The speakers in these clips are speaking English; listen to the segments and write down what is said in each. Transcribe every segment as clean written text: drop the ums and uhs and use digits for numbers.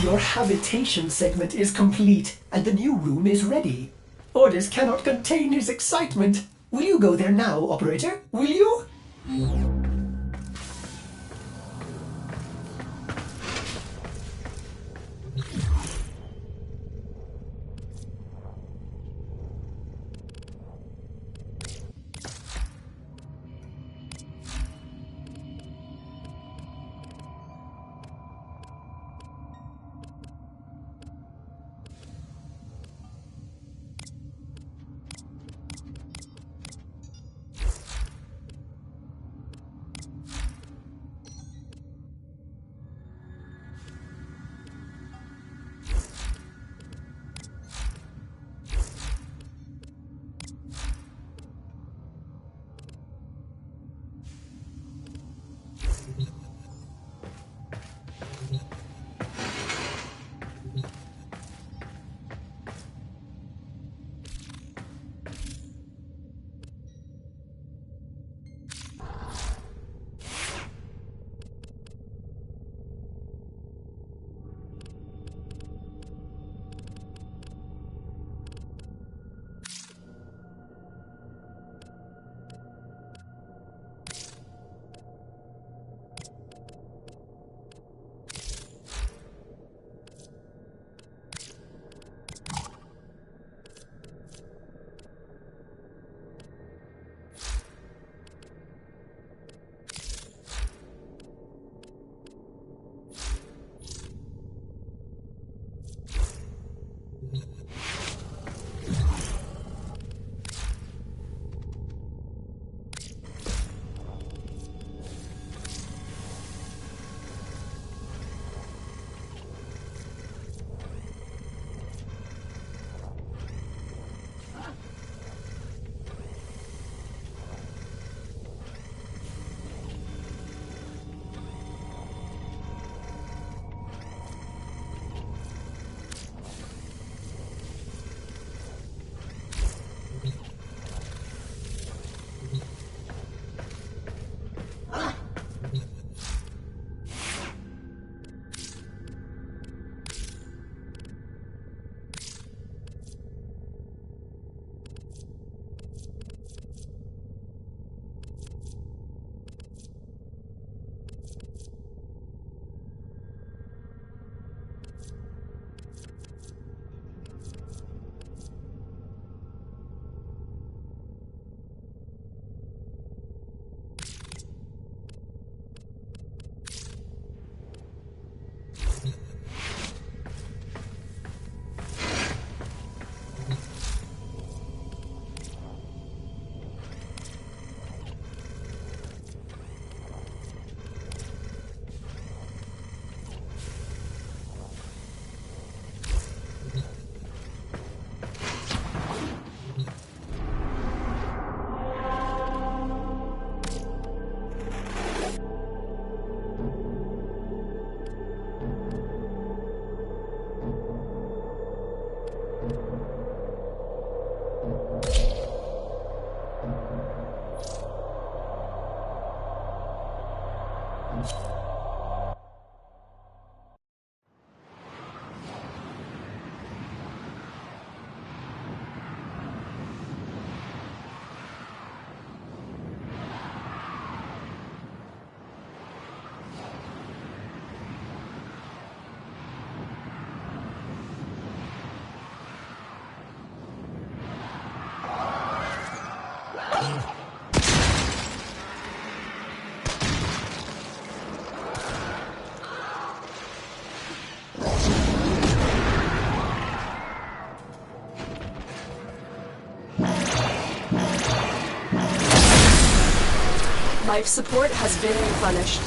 Your habitation segment is complete, and the new room is ready. Orders cannot contain his excitement. Will you go there now, operator? Will you? Life support has been replenished.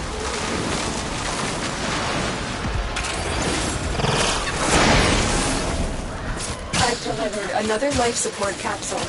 I've delivered another life support capsule.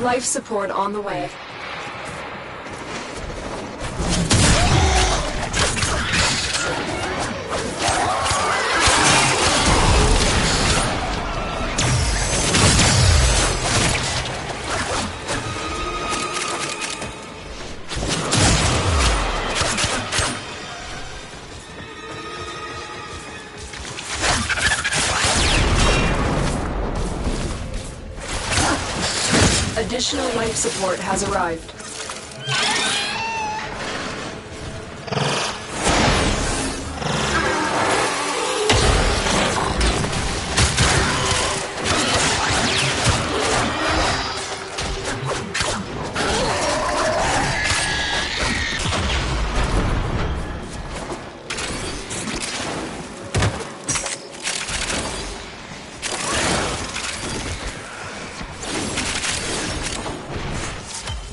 Life support on the way. Additional life support has arrived.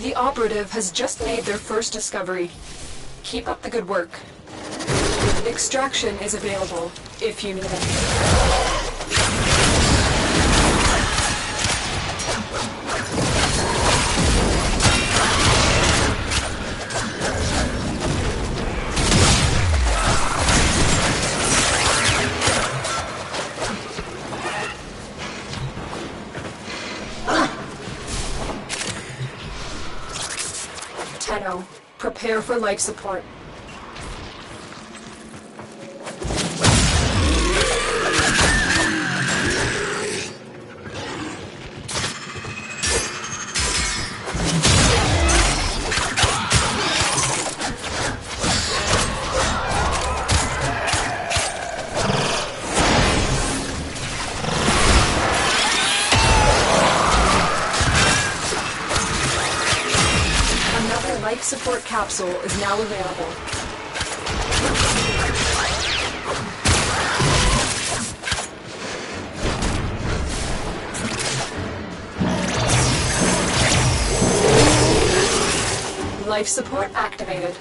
The operative has just made their first discovery. Keep up the good work. Extraction is available, if you need it. Prepare for life support. Life support capsule is now available. Life support activated.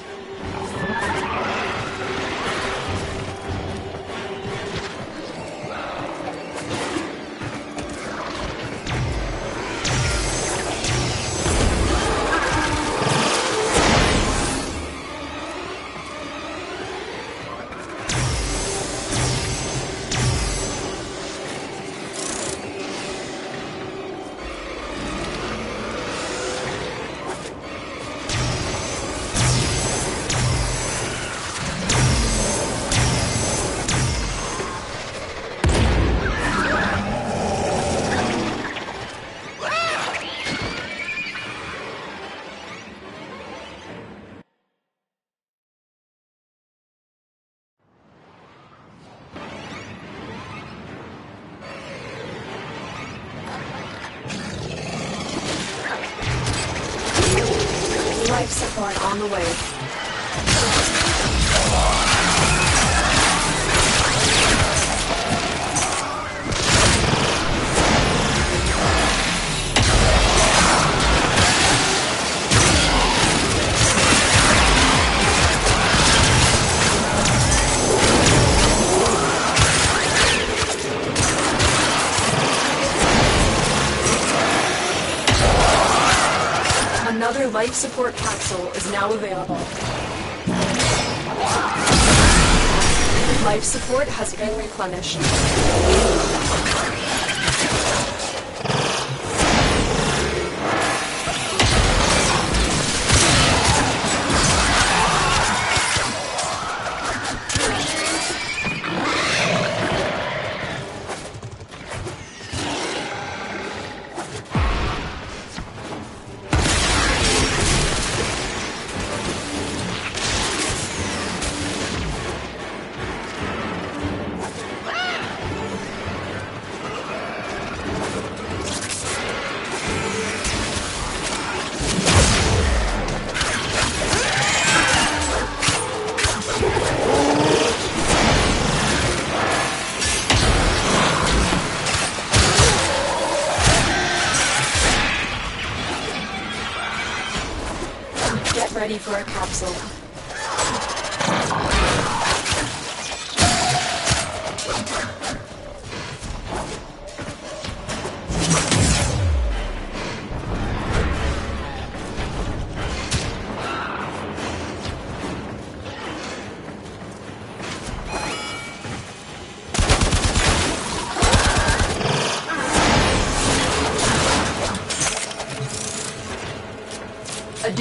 Life support on the way. Another life support capsule is now available. Life support has been replenished. Ready for a capsule.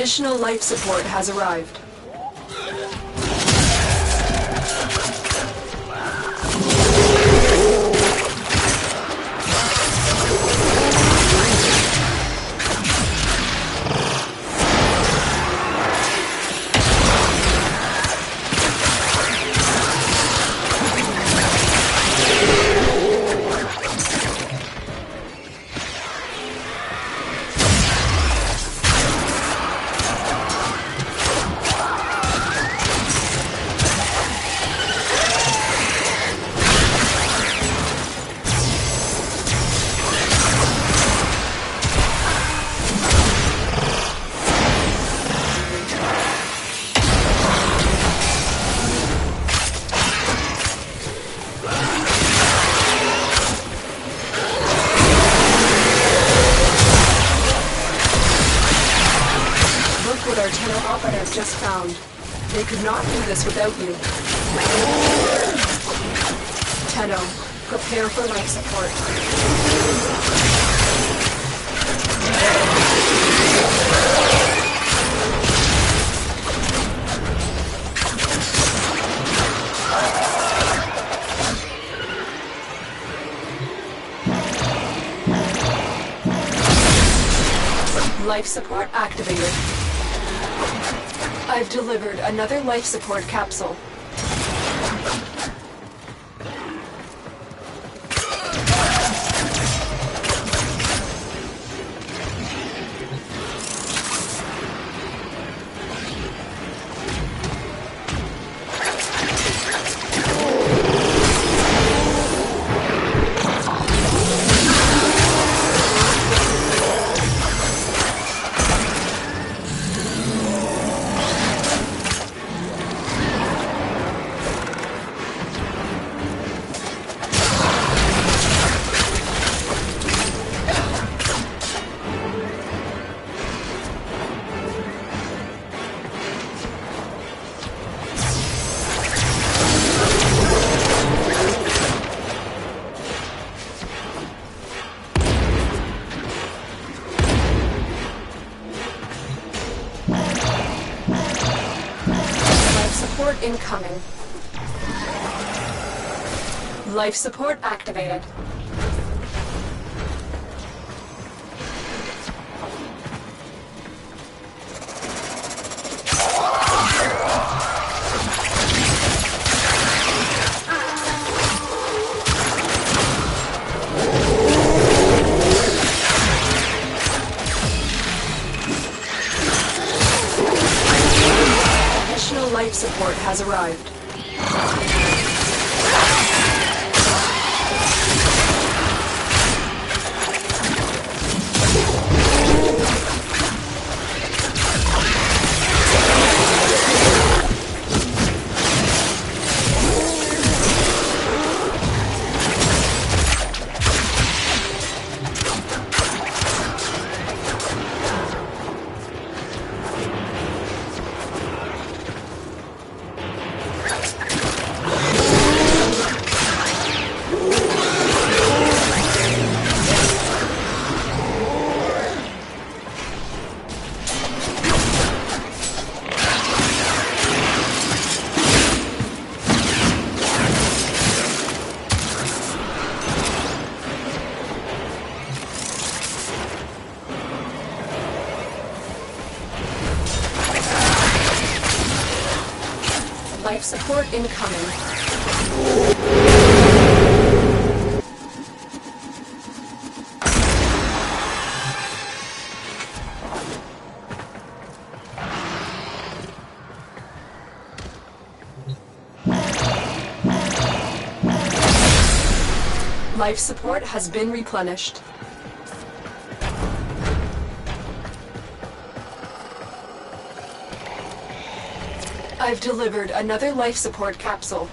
Additional life support has arrived. Just found. They could not do this without you. Tenno, prepare for life support. Life support activated. I've delivered another life support capsule. Incoming. Life support activated. Life support has arrived. Life support incoming. Life support has been replenished. I've delivered another life support capsule.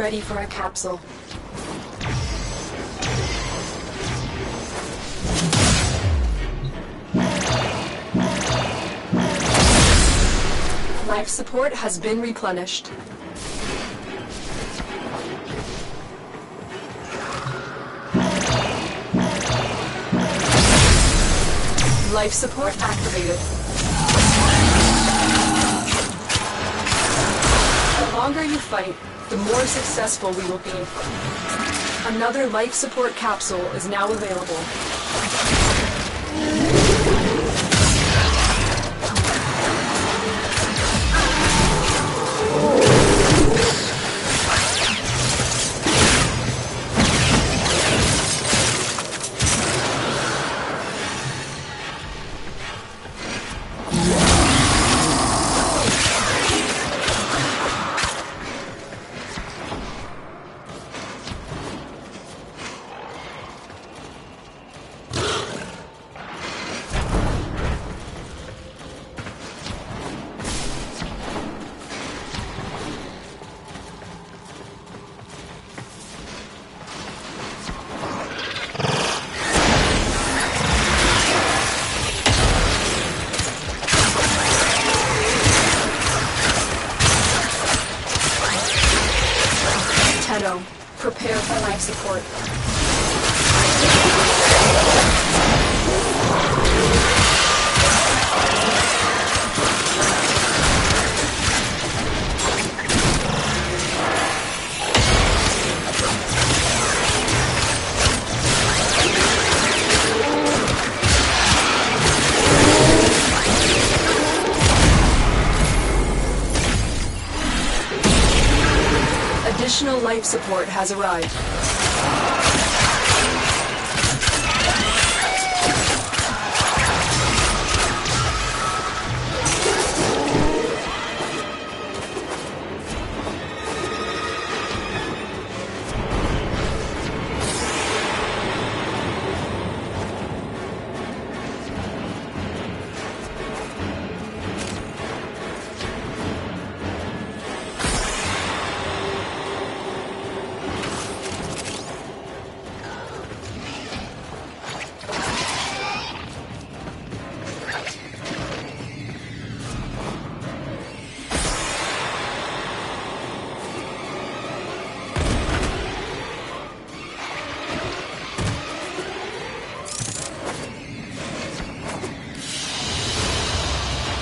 ready for a capsule. Life support has been replenished. Life support activated. The longer you fight, the more successful we will be. Another life support capsule is now available. Prepare for life support. Additional life support has arrived.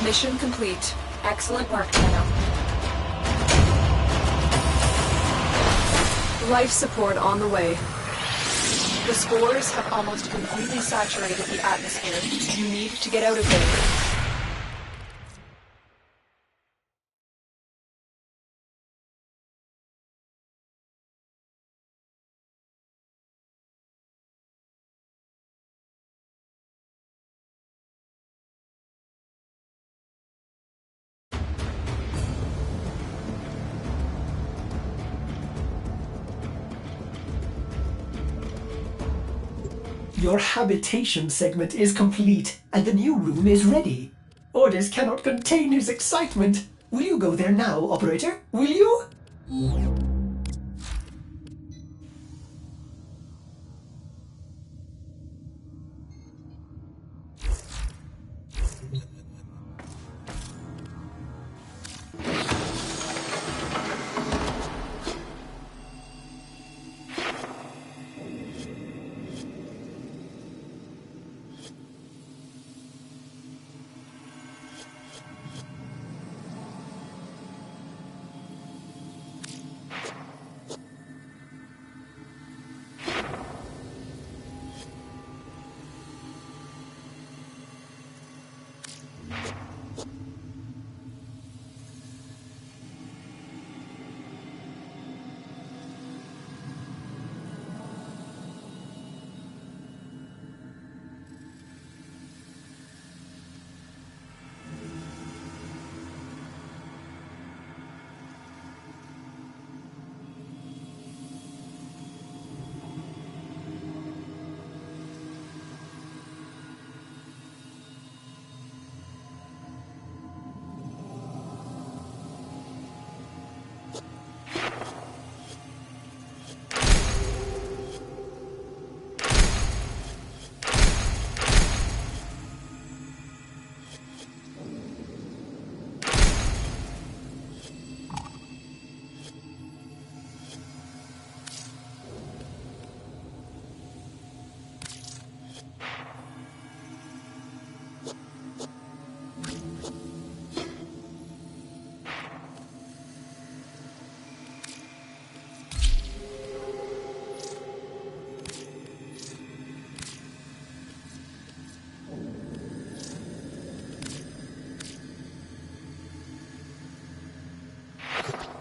Mission complete. Excellent work, Nano. Life support on the way. The spores have almost completely saturated the atmosphere. You need to get out of there. Your habitation segment is complete, and the new room is ready. Orders cannot contain his excitement. Will you go there now, operator? Will you?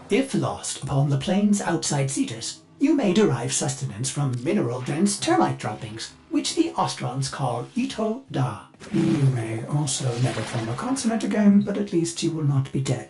If lost upon the plains outside Cetus, you may derive sustenance from mineral-dense termite droppings, which the Ostrons call Ito Da. You may also never form a consonant again, but at least you will not be dead.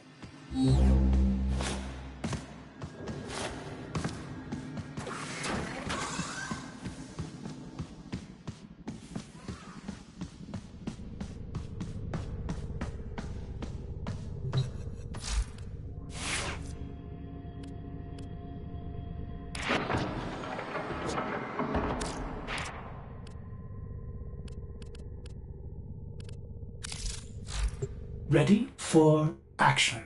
Ready for action.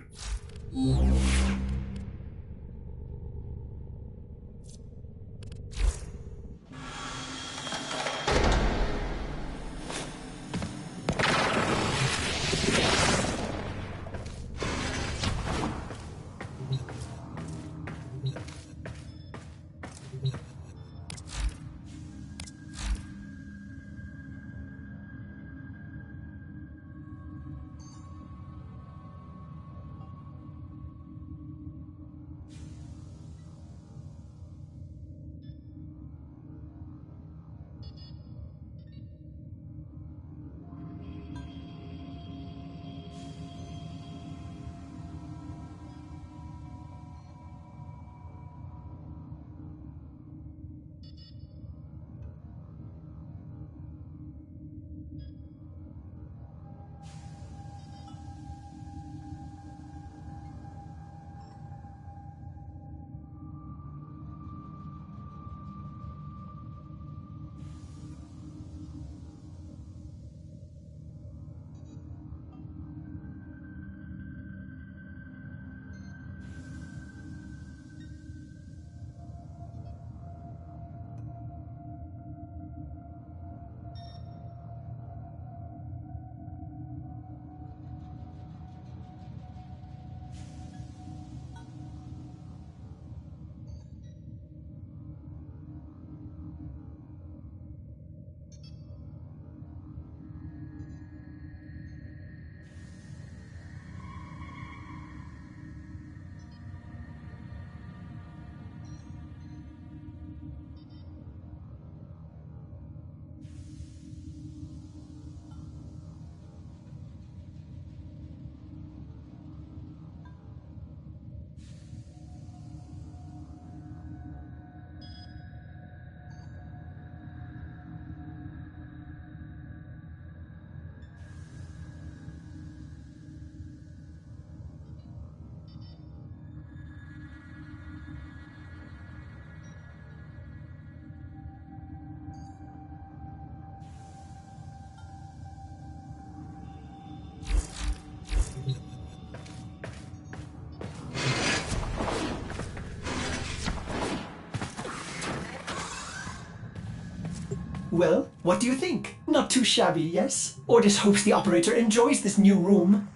Well, what do you think? Not too shabby, yes? Ordis hopes the operator enjoys this new room.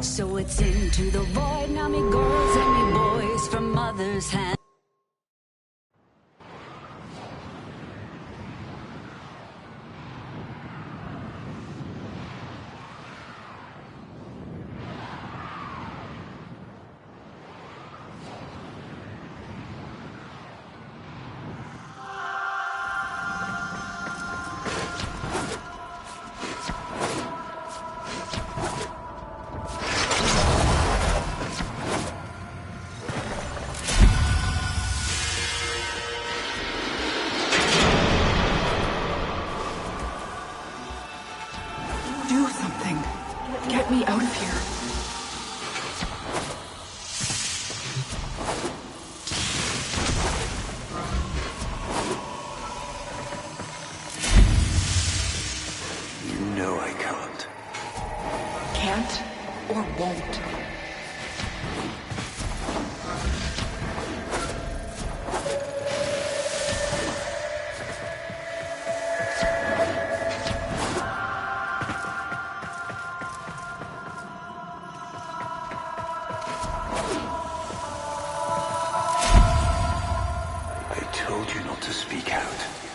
So it's into the void, now me girls and me boys from mother's hand. Do something. Get me out of here. You know I can't. Can't or won't.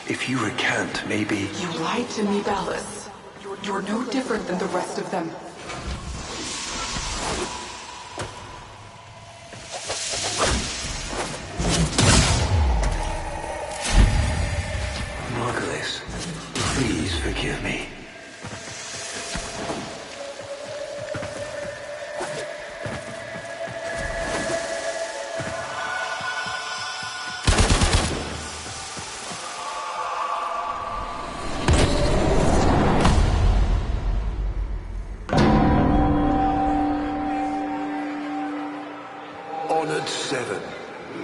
If you recant, maybe... You lied to me, Ballas. You're no different than the rest of them. Margulis, please forgive me. Honored Seven,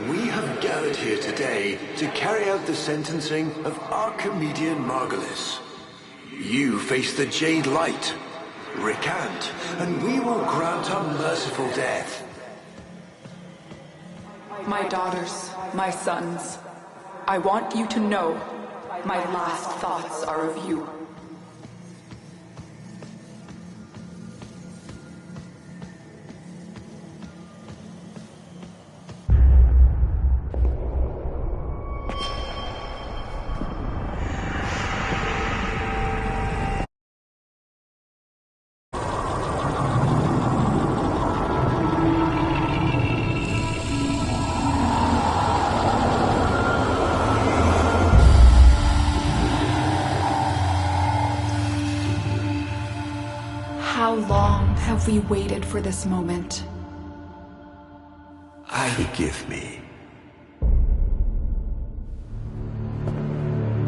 we have gathered here today to carry out the sentencing of our comedian Margulis. You face the Jade Light. Recant, and we will grant a merciful death. My daughters, my sons, I want you to know my last thoughts are of you. How long have we waited for this moment? Forgive me.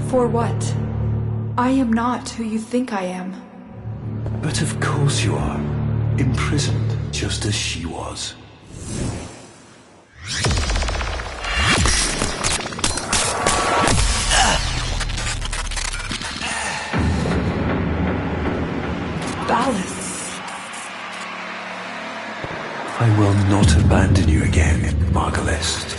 For what? I am not who you think I am. But of course you are. Imprisoned, just as she was. Ballas. I will not abandon you again, Margulis.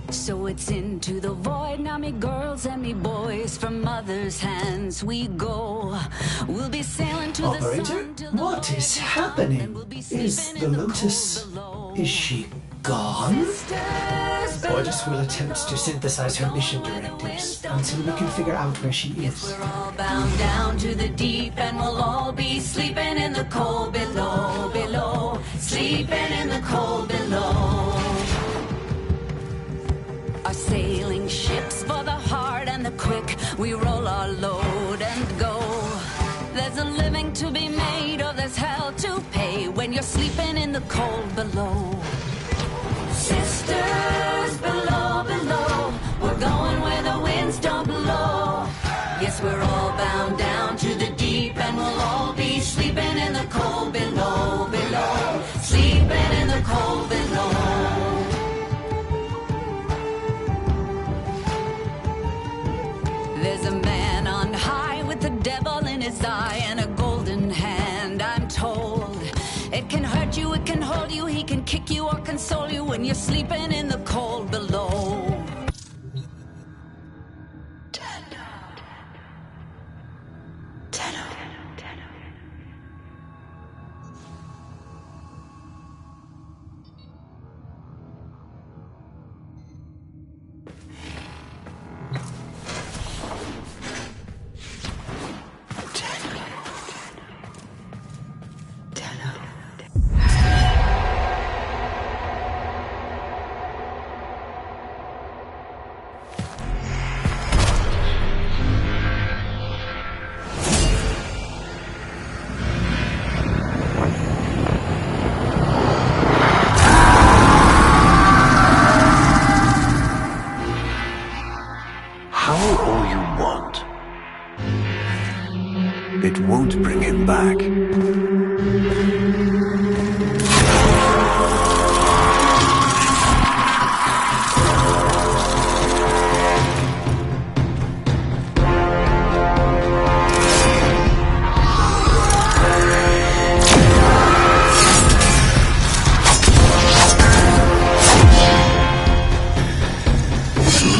So it's into the void, now me girls and me boys, from mother's hands we go. We'll be sailing to the Operator, sun till the what void is is happening? gone, and we'll be Is sleeping the in Lotus... cold below. is she gone? Sisters Orders will below, attempt to synthesize her mission directives until we can figure out where she is. we're all bound down to the deep, and we'll all be sleeping in the cold below, below, sleeping in the cold below. Our sailing ships for the hard and the quick, we roll our load and go. There's a living to be made, or there's hell to pay when you're sleeping in the cold below. Sisters below, below, we're going where the winds don't blow. Yes, we're all bound down to the deep, and we'll all be sleeping in the cold below, below, sleeping in the cold below. There's a man on glass eye and a golden hand, I'm told. It can hurt you, it can hold you, he can kick you or console you when you're sleeping in the cold below. It won't bring him back.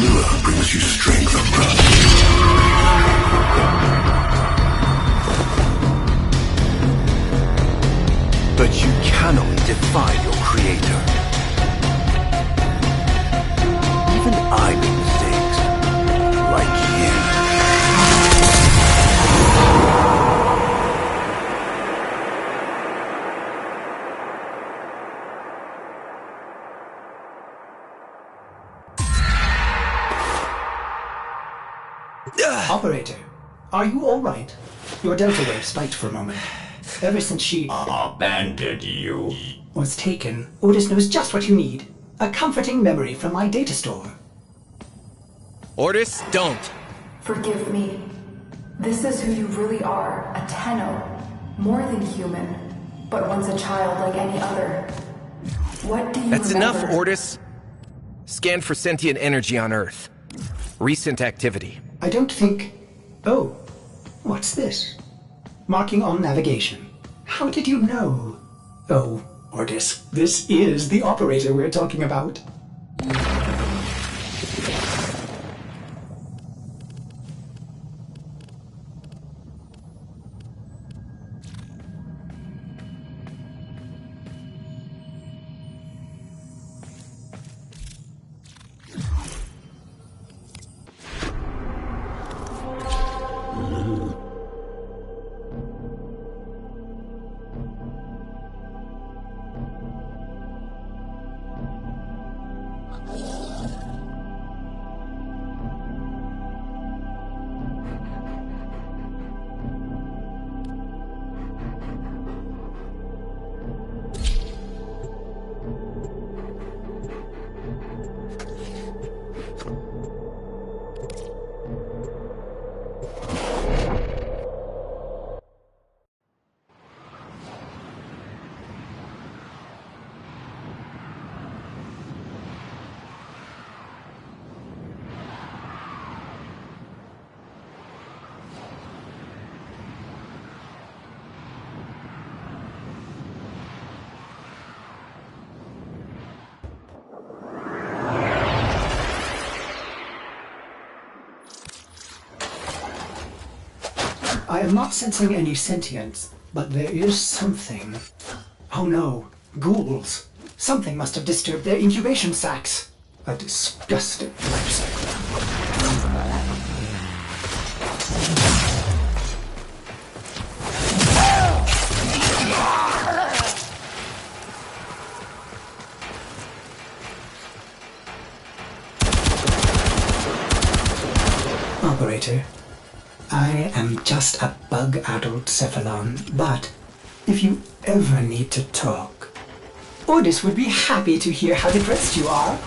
Lure brings you strength and rust. But you cannot defy your creator. Even I make mistakes, like you. Operator, are you all right? Your Delta Wave spiked for a moment. Ever since she abandoned you. was taken, Otis knows just what you need. A comforting memory from my data store. Ortis, don't. Forgive me. This is who you really are, a Tenno. More than human, but once a child like any other. What do you That's remember? enough, Ortis. Scan for sentient energy on Earth. Recent activity. I don't think... Oh, what's this? Marking on navigation. How did you know? Oh, Otis, this is the operator we're talking about. I am not sensing any sentience, but there is something. Oh no, ghouls. Something must have disturbed their incubation sacs. A disgusting life cycle. Operator, I am just a bug-addled cephalon, but if you ever need to talk, Otis would be happy to hear how depressed you are.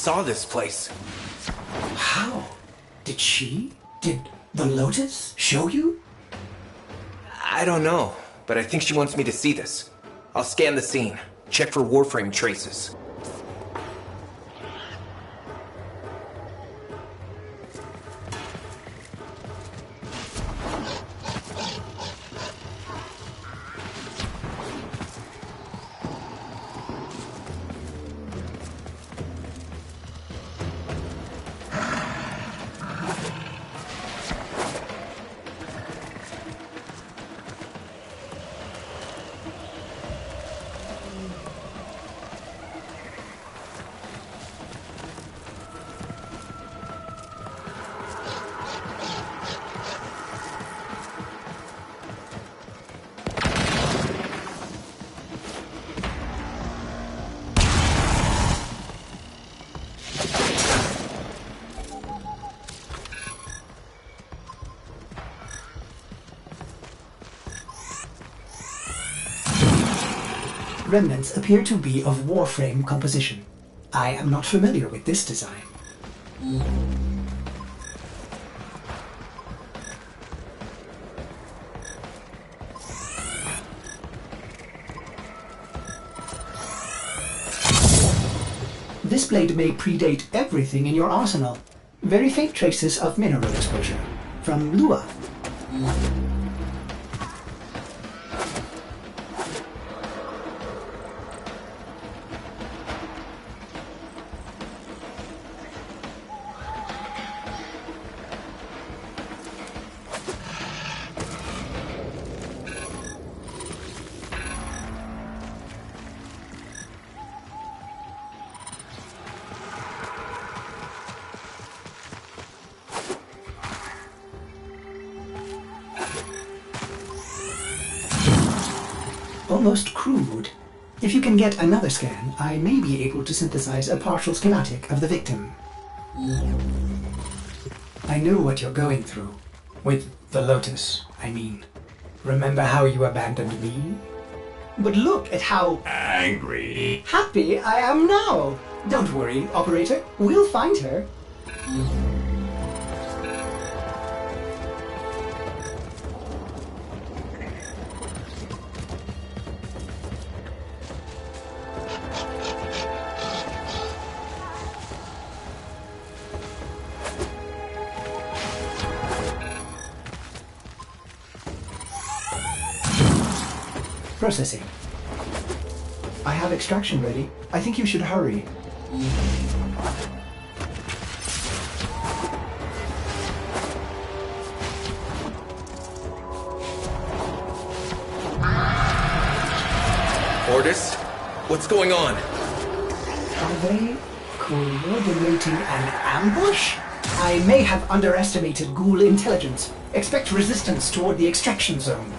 saw this place. How? Did the Lotus show you? I don't know, but I think she wants me to see this. I'll scan the scene, check for Warframe traces. Remnants appear to be of Warframe composition. I am not familiar with this design. This blade may predate everything in your arsenal. Very faint traces of mineral exposure. From Lua. Almost crude. If you can get another scan, I may be able to synthesize a partial schematic of the victim. I know what you're going through. With the Lotus, I mean. Remember how you abandoned me? But look at how Angry. happy I am now! Don't worry, operator. We'll find her. Processing. I have extraction ready. I think you should hurry. Ordis, what's going on? Are they coordinating an ambush? I may have underestimated ghoul intelligence. Expect resistance toward the extraction zone.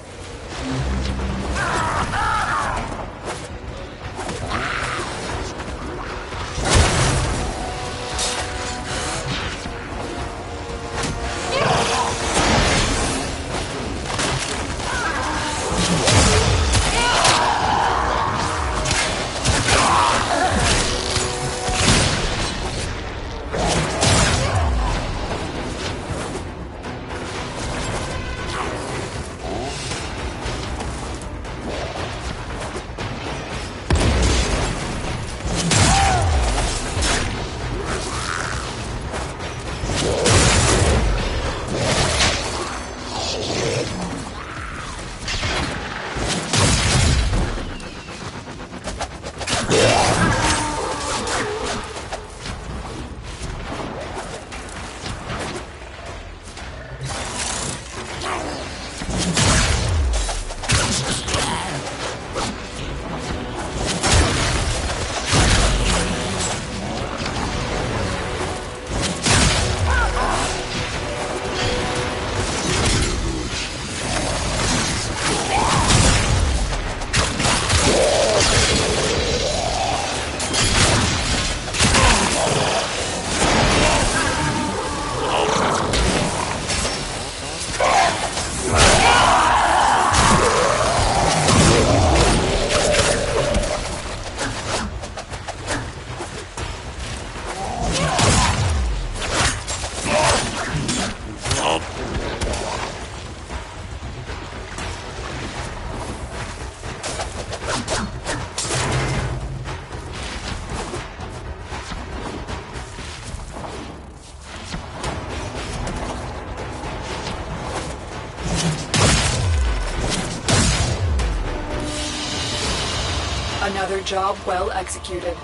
Another job well executed.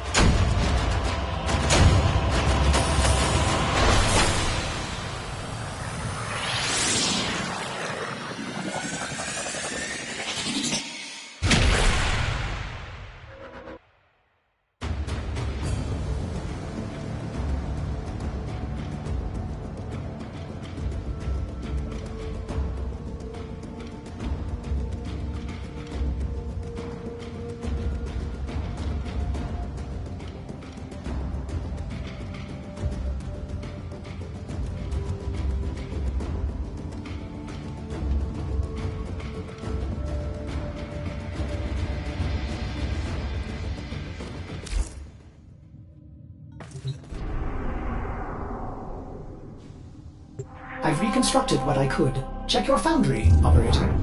I've reconstructed what I could. Check your foundry, operator.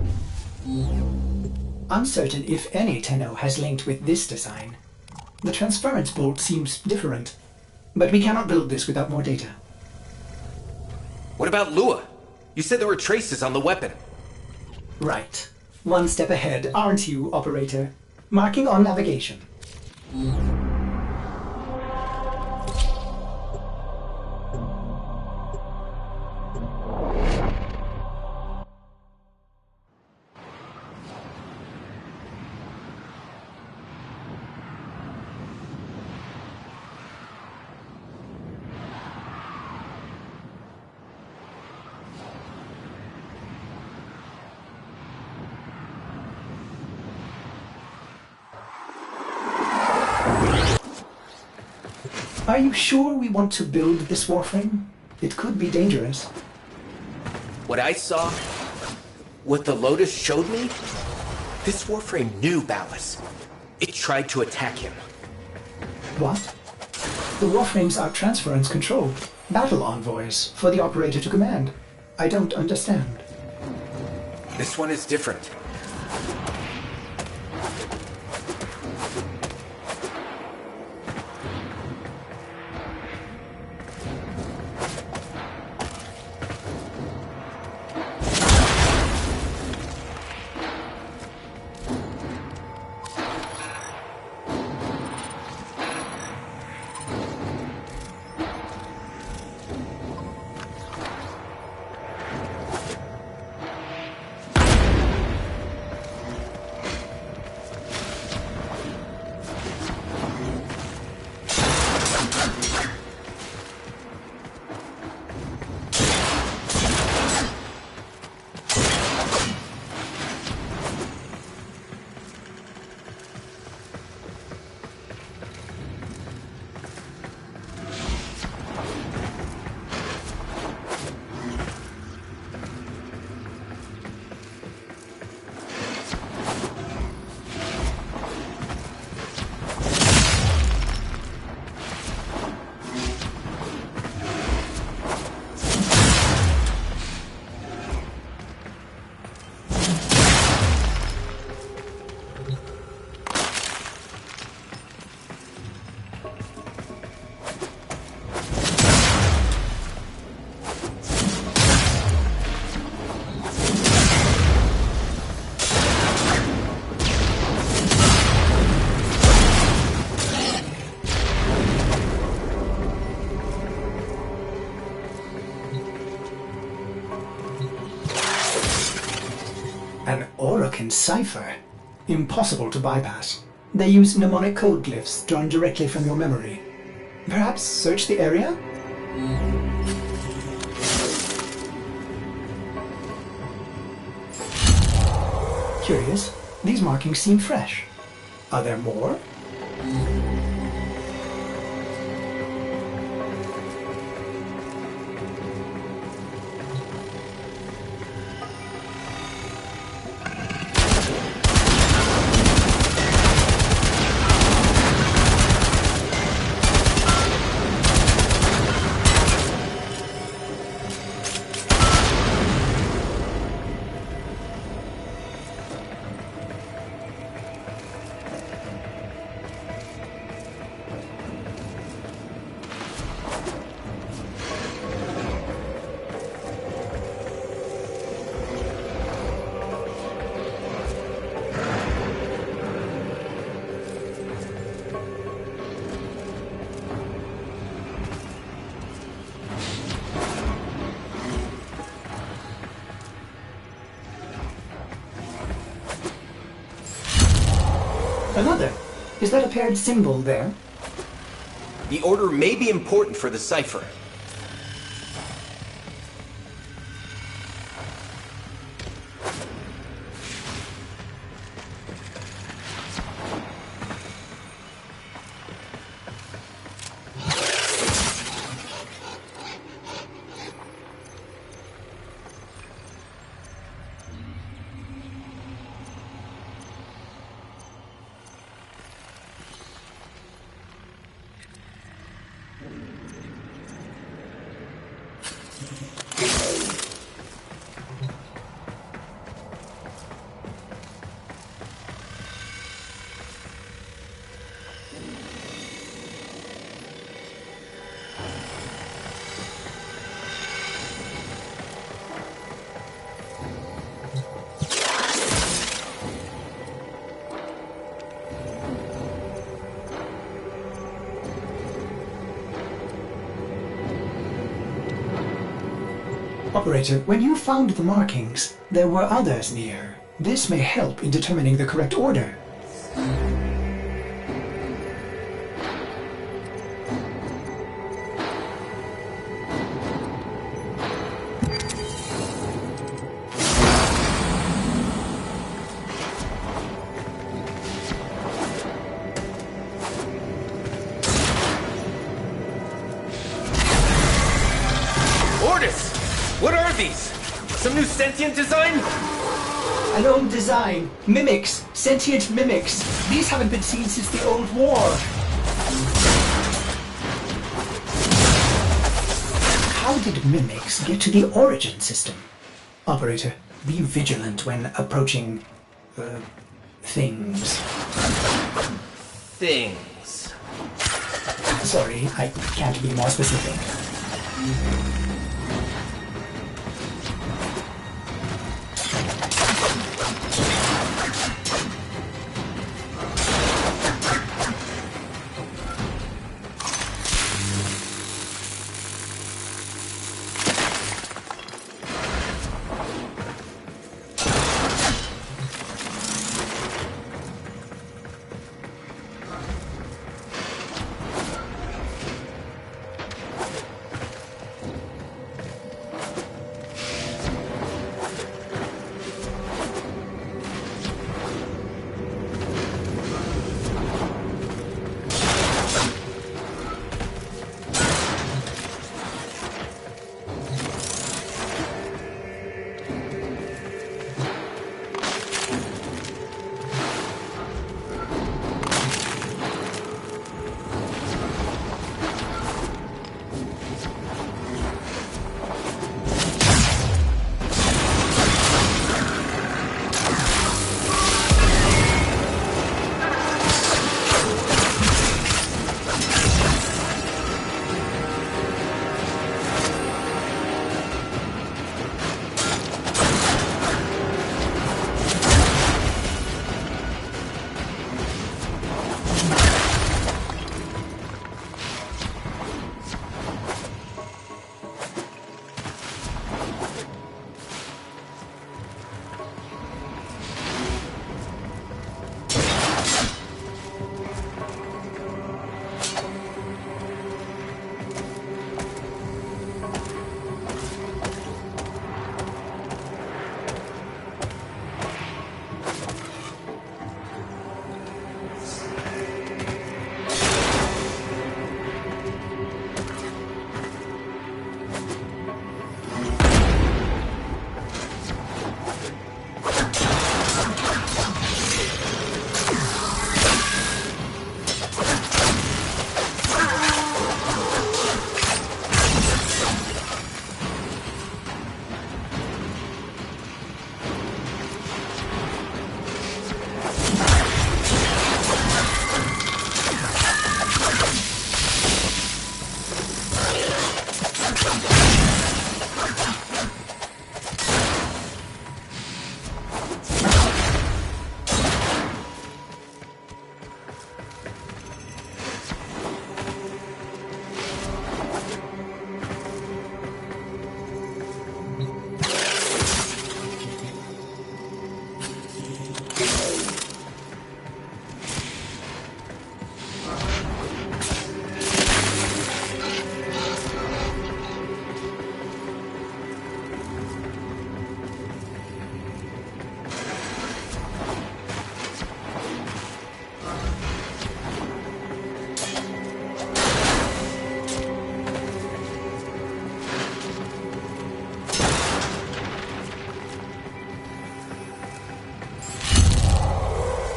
Uncertain if any Tenno has linked with this design. The transference bolt seems different, but we cannot build this without more data. What about Lua? You said there were traces on the weapon. Right. One step ahead, aren't you, operator? Marking on navigation. Are you sure we want to build this Warframe? It could be dangerous. What I saw, what the Lotus showed me, this Warframe knew Ballas. It tried to attack him. What? The Warframes are transference control, battle envoys for the operator to command. I don't understand. This one is different. An Orokin cipher? Impossible to bypass. They use mnemonic code glyphs drawn directly from your memory. Perhaps search the area? Curious. These markings seem fresh. Are there more? Another. Is that a paired symbol there? The order may be important for the cipher. Operator, when you found the markings, there were others near. This may help in determining the correct order. What are these? Some new sentient design? An old design. Mimics. Sentient mimics. These haven't been seen since the old war. How did mimics get to the origin system? Operator, be vigilant when approaching... things. Things. Sorry, I can't be more specific.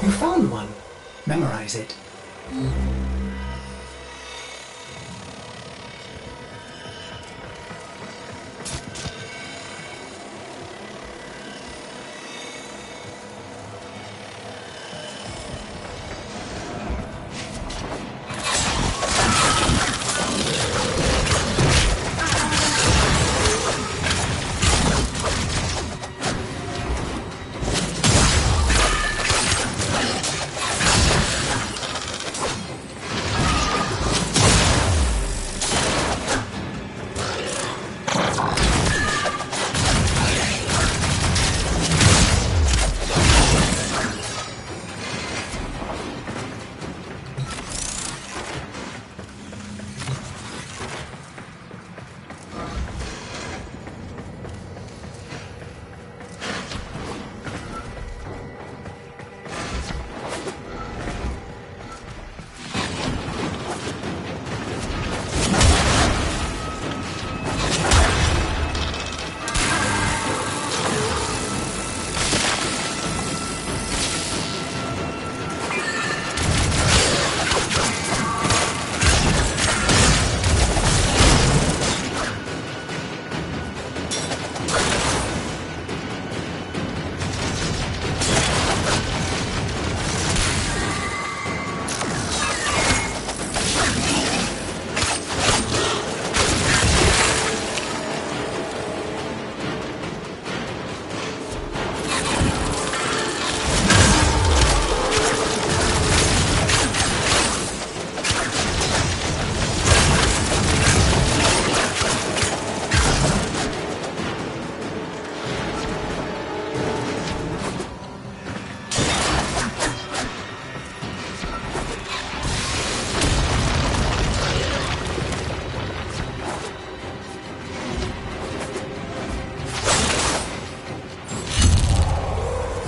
You found one. Memorize it.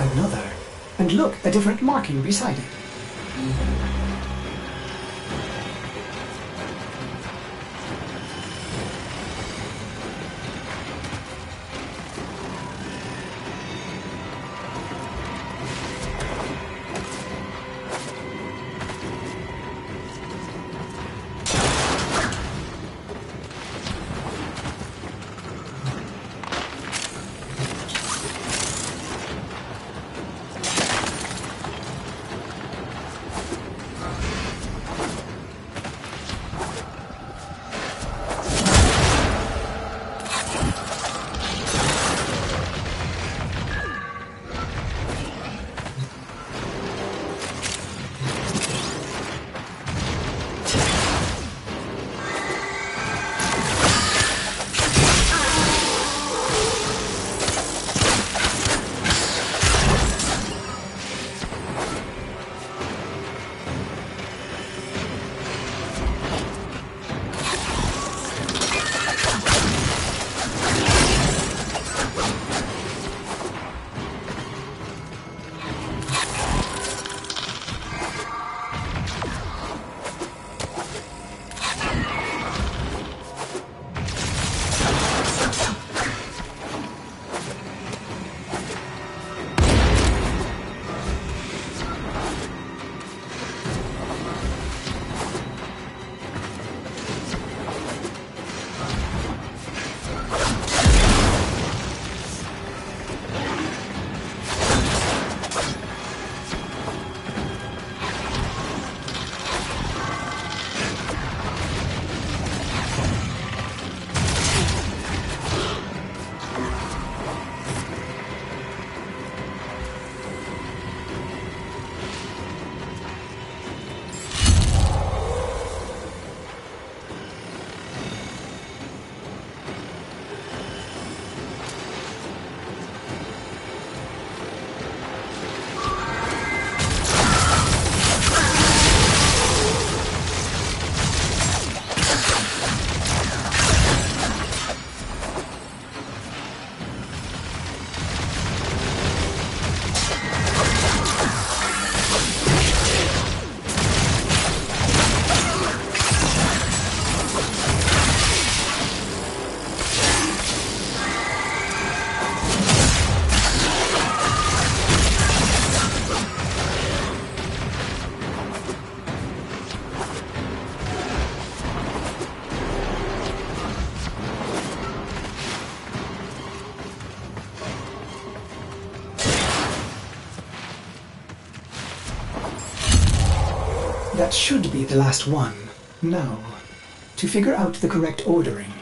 Another. And look, a different marking beside it. That should be the last one. Now, to figure out the correct ordering.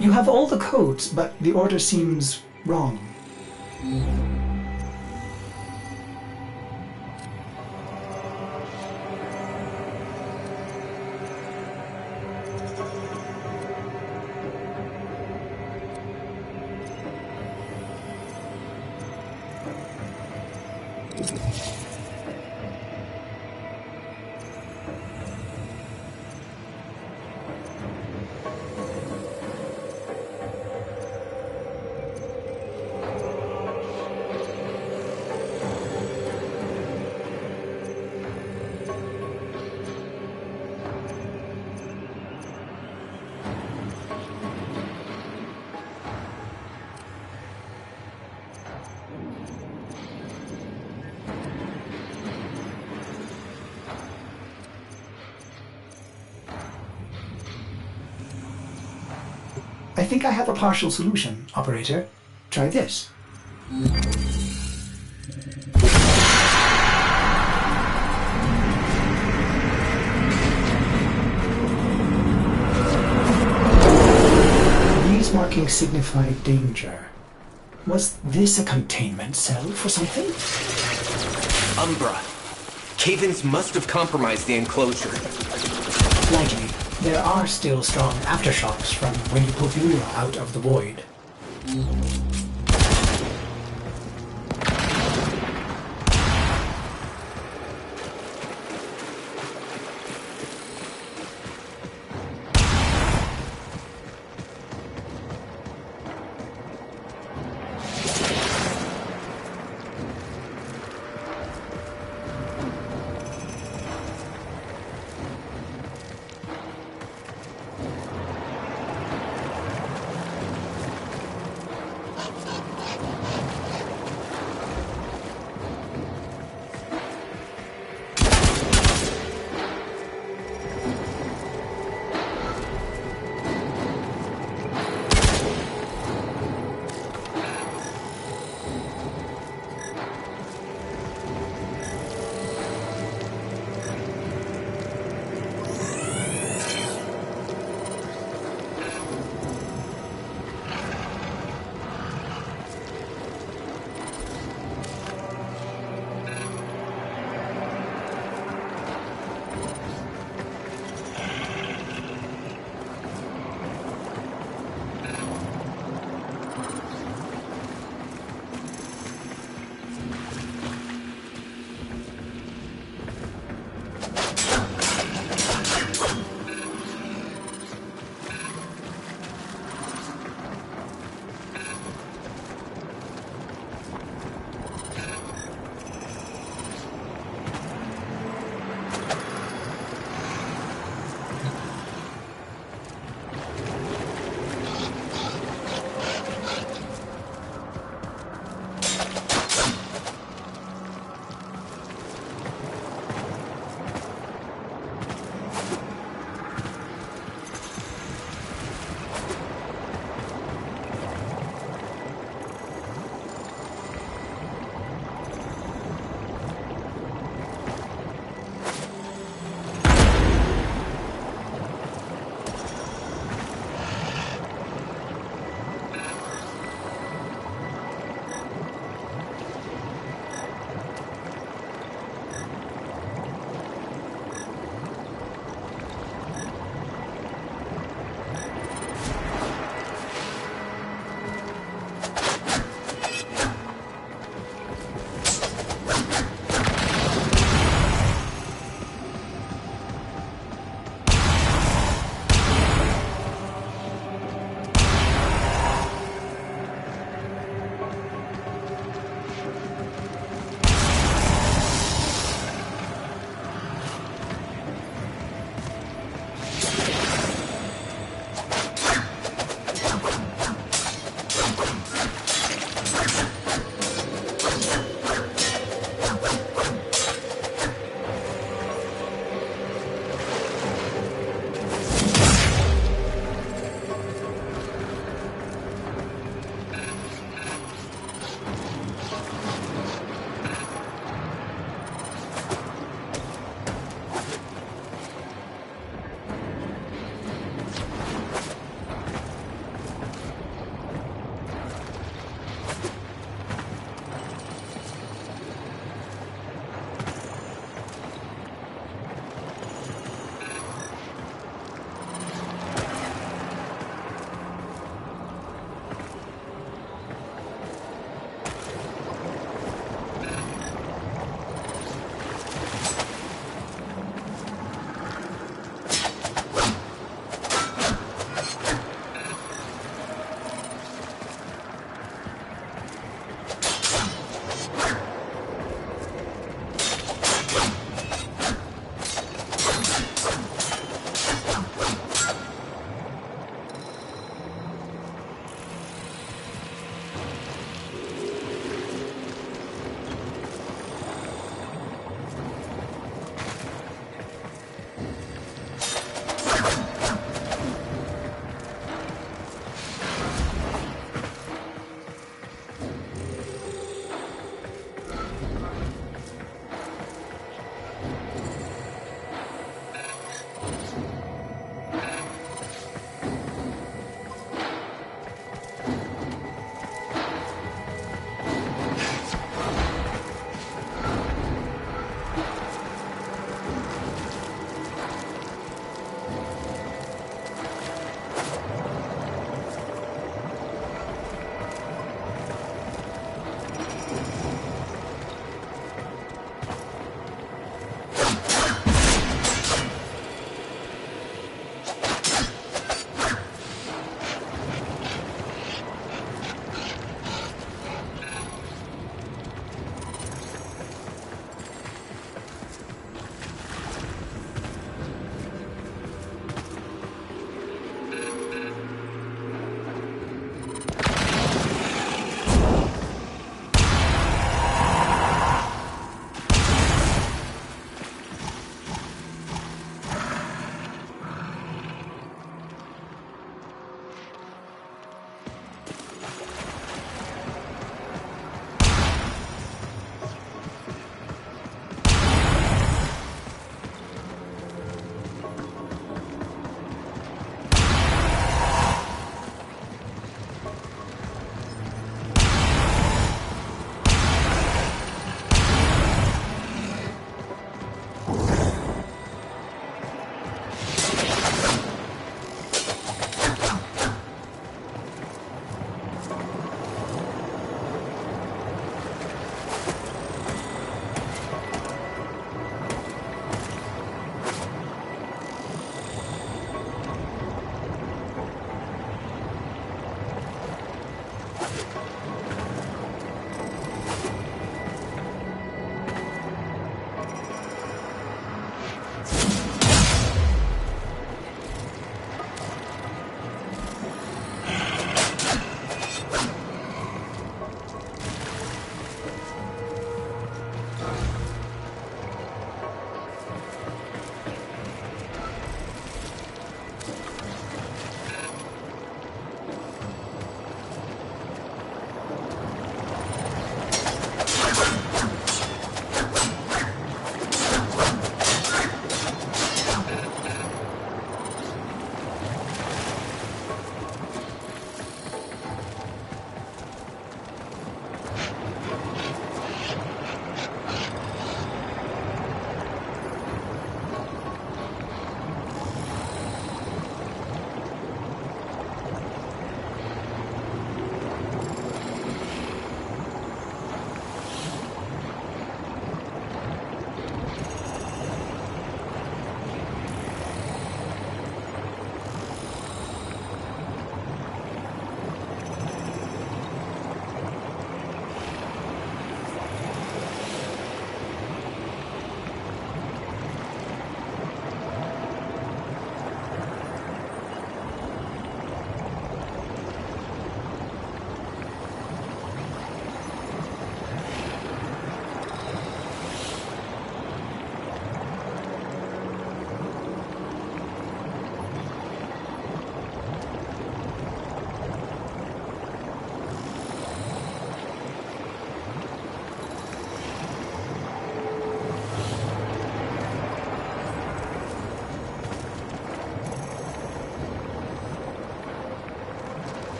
You have all the codes, but the order seems wrong. I think I have a partial solution, operator. Try this. These markings signify danger. Was this a containment cell for something? Umbra. Cave-ins must have compromised the enclosure. Likely. There are still strong aftershocks from when you pulled Luna out of the void.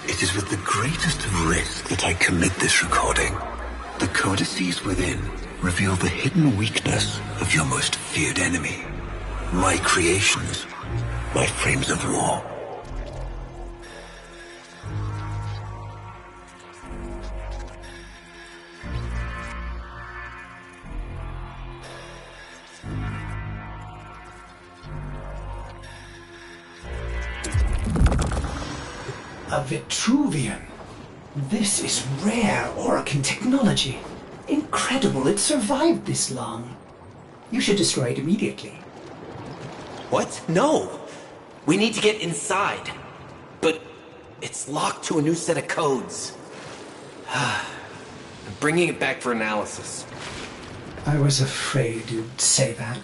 It is with the greatest of risk that I commit this recording. The codices within reveal the hidden weakness of your most feared enemy. My creations, my frames of war. A Vitruvian. This is rare Orokin technology. Incredible it survived this long. You should destroy it immediately. What? No! We need to get inside. But it's locked to a new set of codes. I'm bringing it back for analysis. I was afraid you'd say that.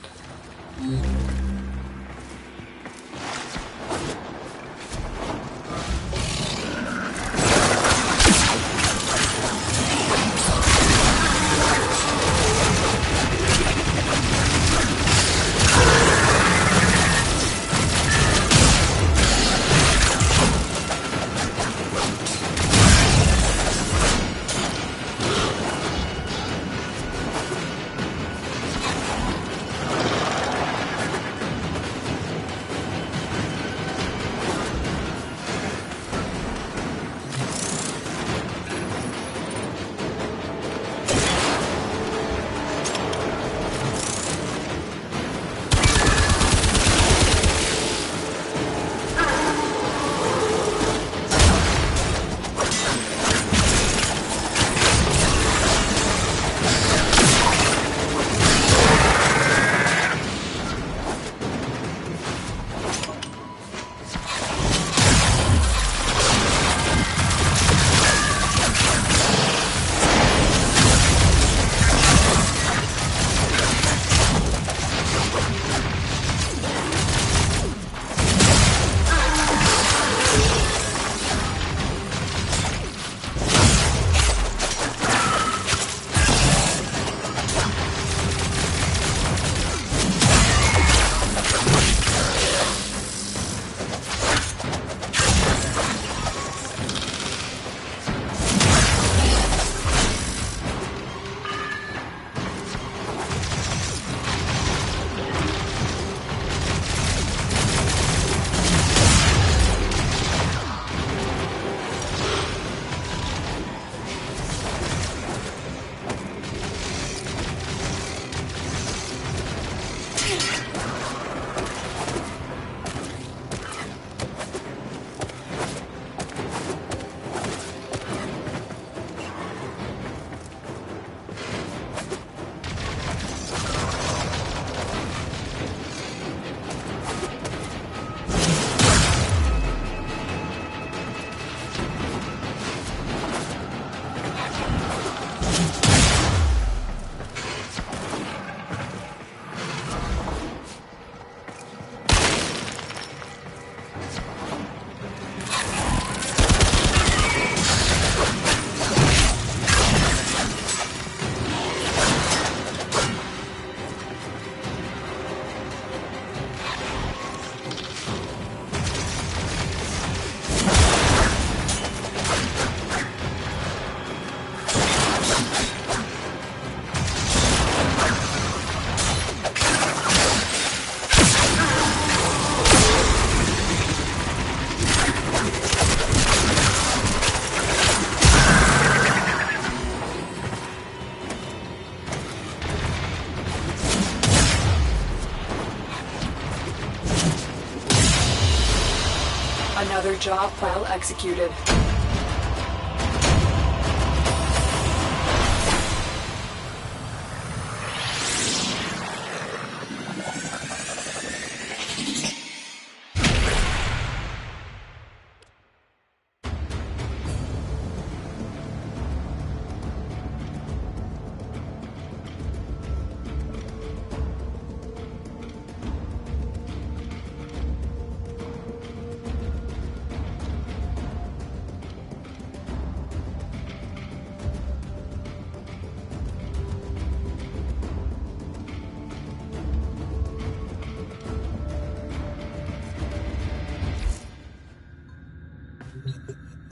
Another job well executed.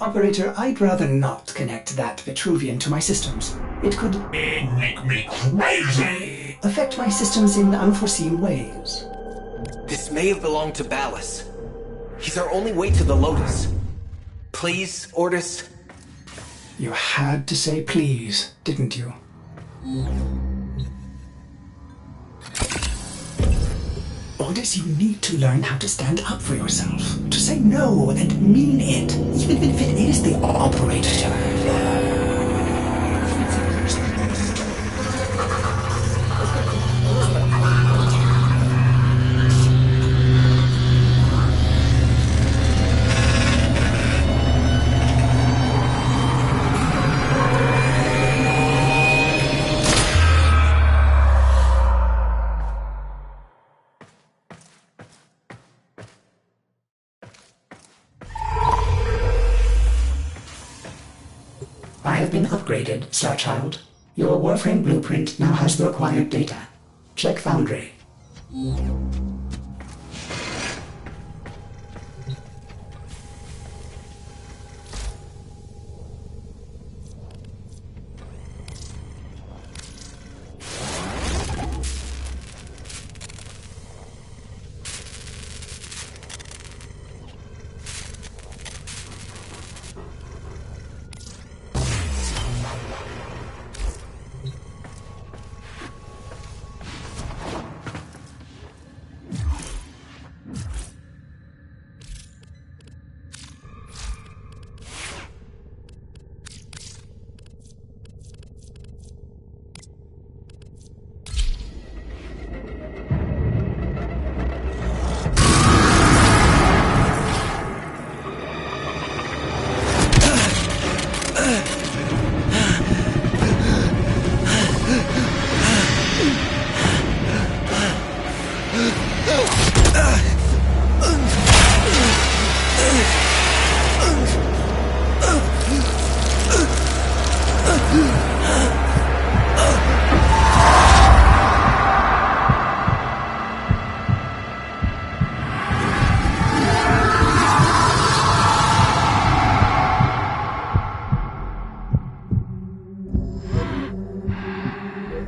Operator, I'd rather not connect that Vitruvian to my systems. It could Make me crazy! affect my systems in unforeseen ways. This may have belonged to Ballas. He's our only way to the Lotus. Please, Ordis? You had to say please, didn't you? Ordis, you need to learn how to stand up for yourself. To say no and mean it, even if it is the operator. I have been upgraded, Starchild. Your Warframe blueprint now has the required data. Check Foundry.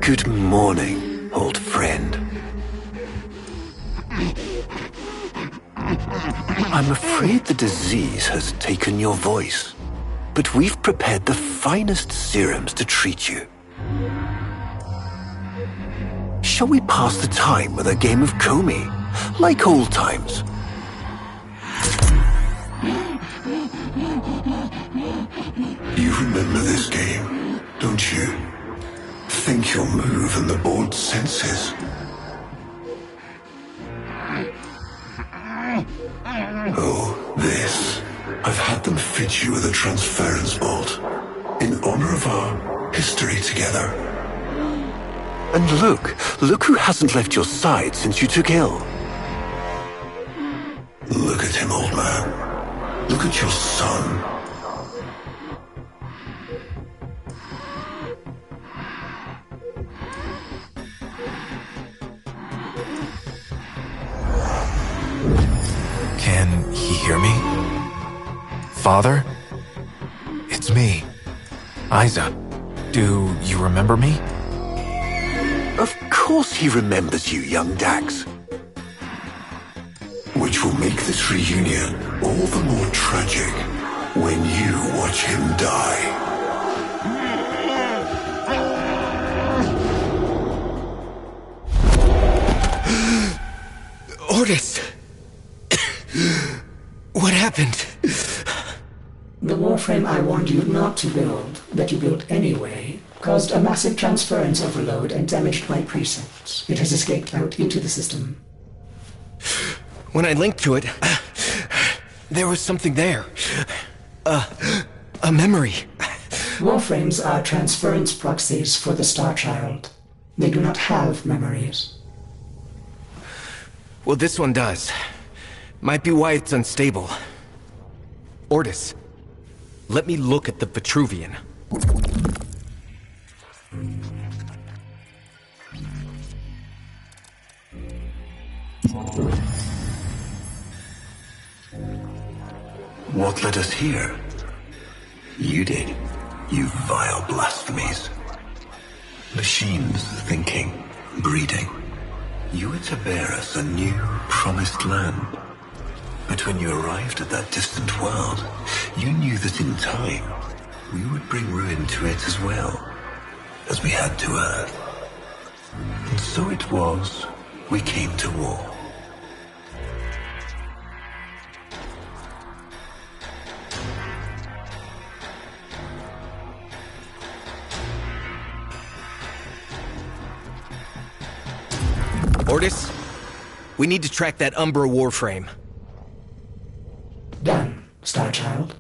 Good morning, old friend. I'm afraid the disease has taken your voice, but we've prepared the finest serums to treat you. Shall we pass the time with a game of Comey, like old times? You remember this game, don't you? Think you'll move in the board's senses. Oh, this. I've had them fit you with a transference bolt, in honor of our history together. And look who hasn't left your side since you took ill. Look at him, old man. Look at your son. Can he hear me? Father? It's me, Isa. Do you remember me? Of course he remembers you, young Dax. Which will make this reunion all the more tragic when you watch him die. Ordis! What happened? The Warframe I warned you not to build, that you built anyway, caused a massive transference overload and damaged my presets. It has escaped out into the system. When I linked to it, there was something there. A memory. Warframes are transference proxies for the Starchild. They do not have memories. Well, this one does. Might be why it's unstable. Ordis, let me look at the Vitruvian. What led us here? You did. You vile blasphemies. Machines thinking, breeding. You were to bear us a new, promised land. But when you arrived at that distant world, you knew that in time, we would bring ruin to it as well, as we had to Earth. And so it was, we came to war. Ordis, we need to track that Umbra Warframe. Done, Starchild.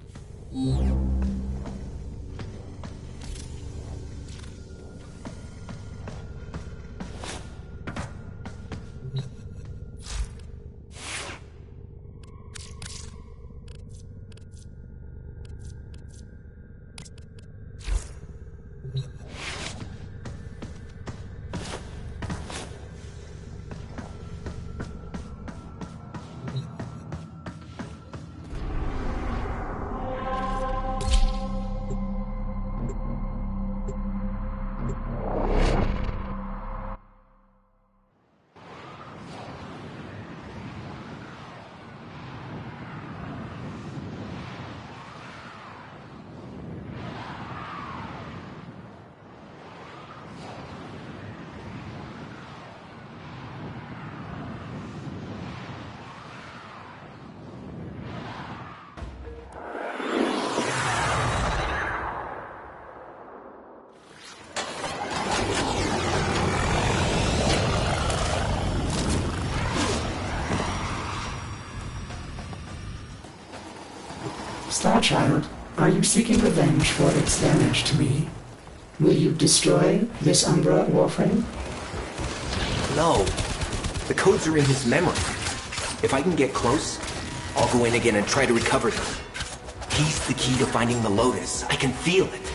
Starchild, are you seeking revenge for its damage to me? Will you destroy this Umbra Warframe? No. The codes are in his memory. If I can get close, I'll go in again and try to recover them. He's the key to finding the Lotus. I can feel it.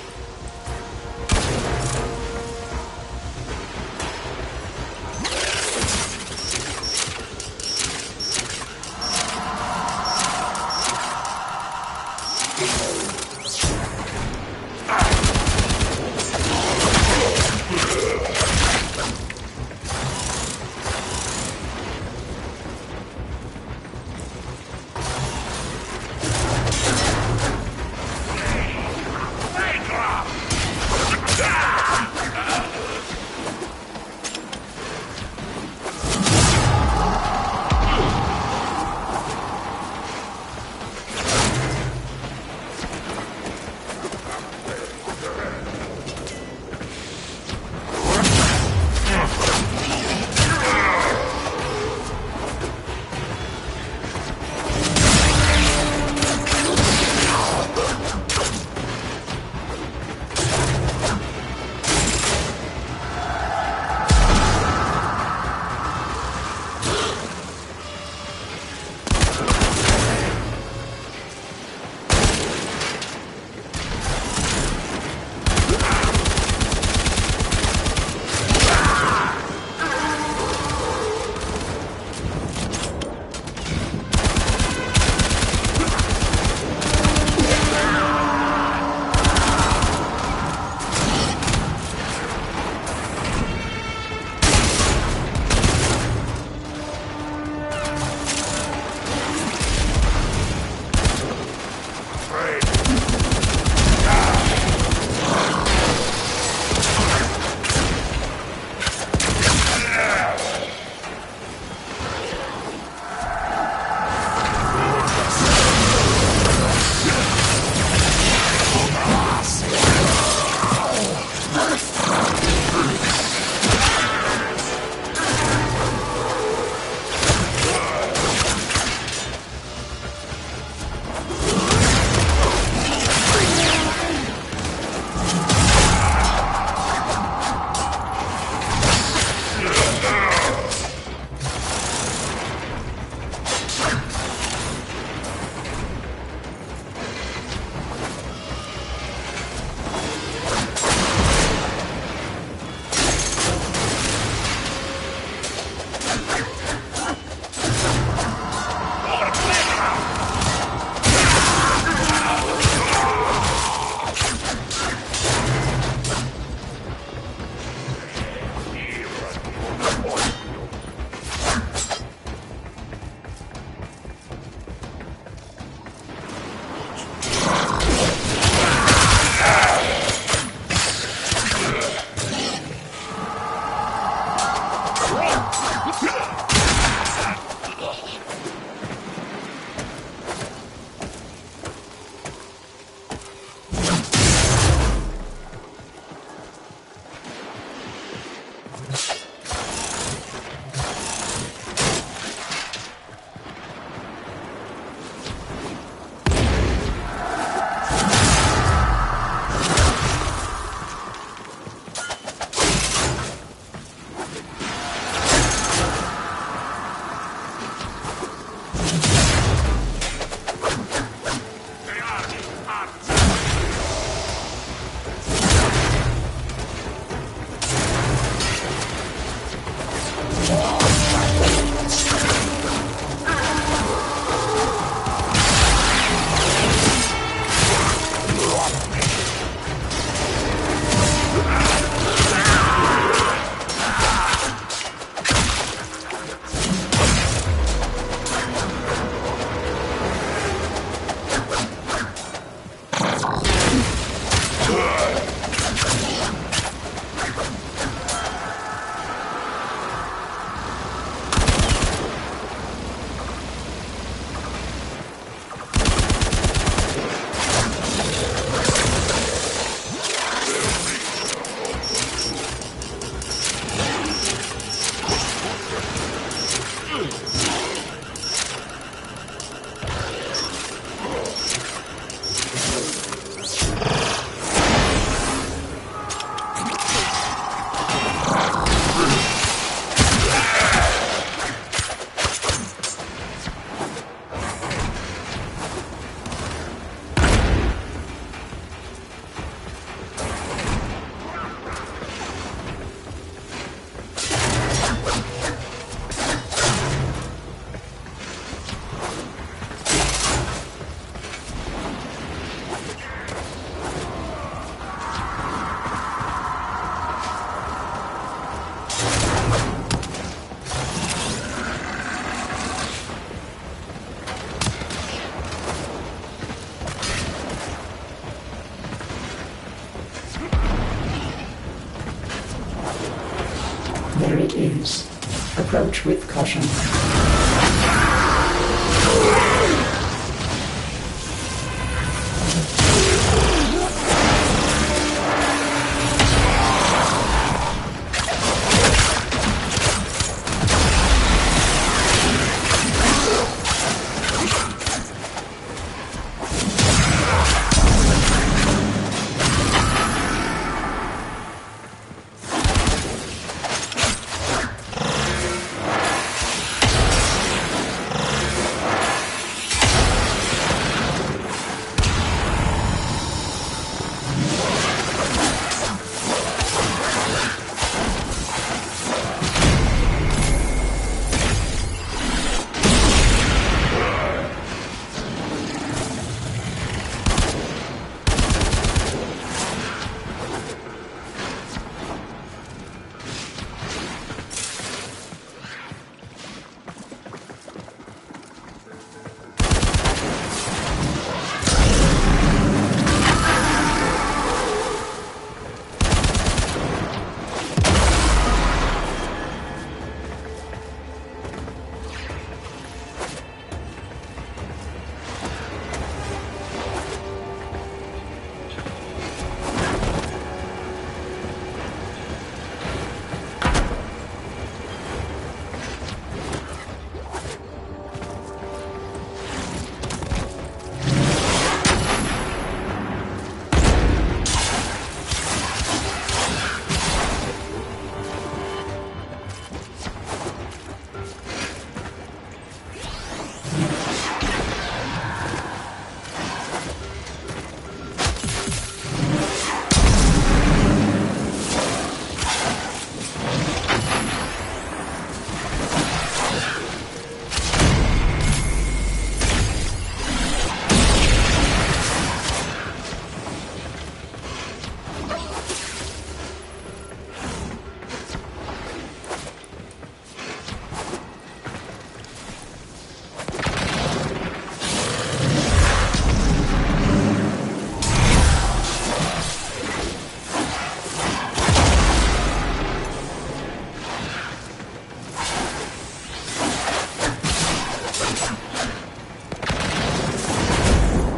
Approach with caution.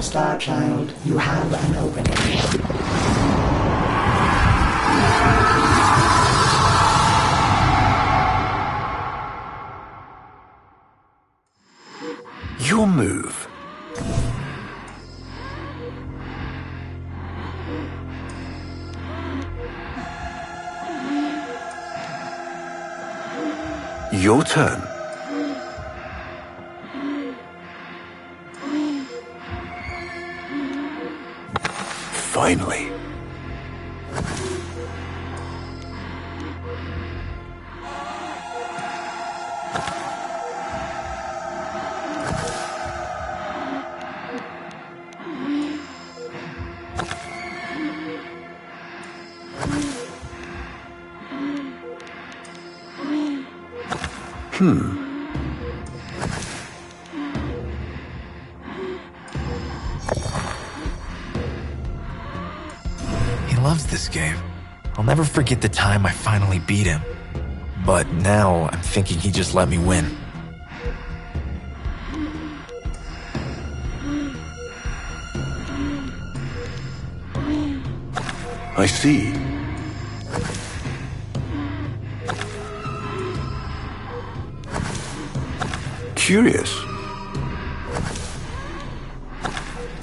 Star Child, you have an opening. Your move. Your turn. Finally. He loves this game. I'll never forget the time I finally beat him. But now I'm thinking he just let me win. I see. Curious.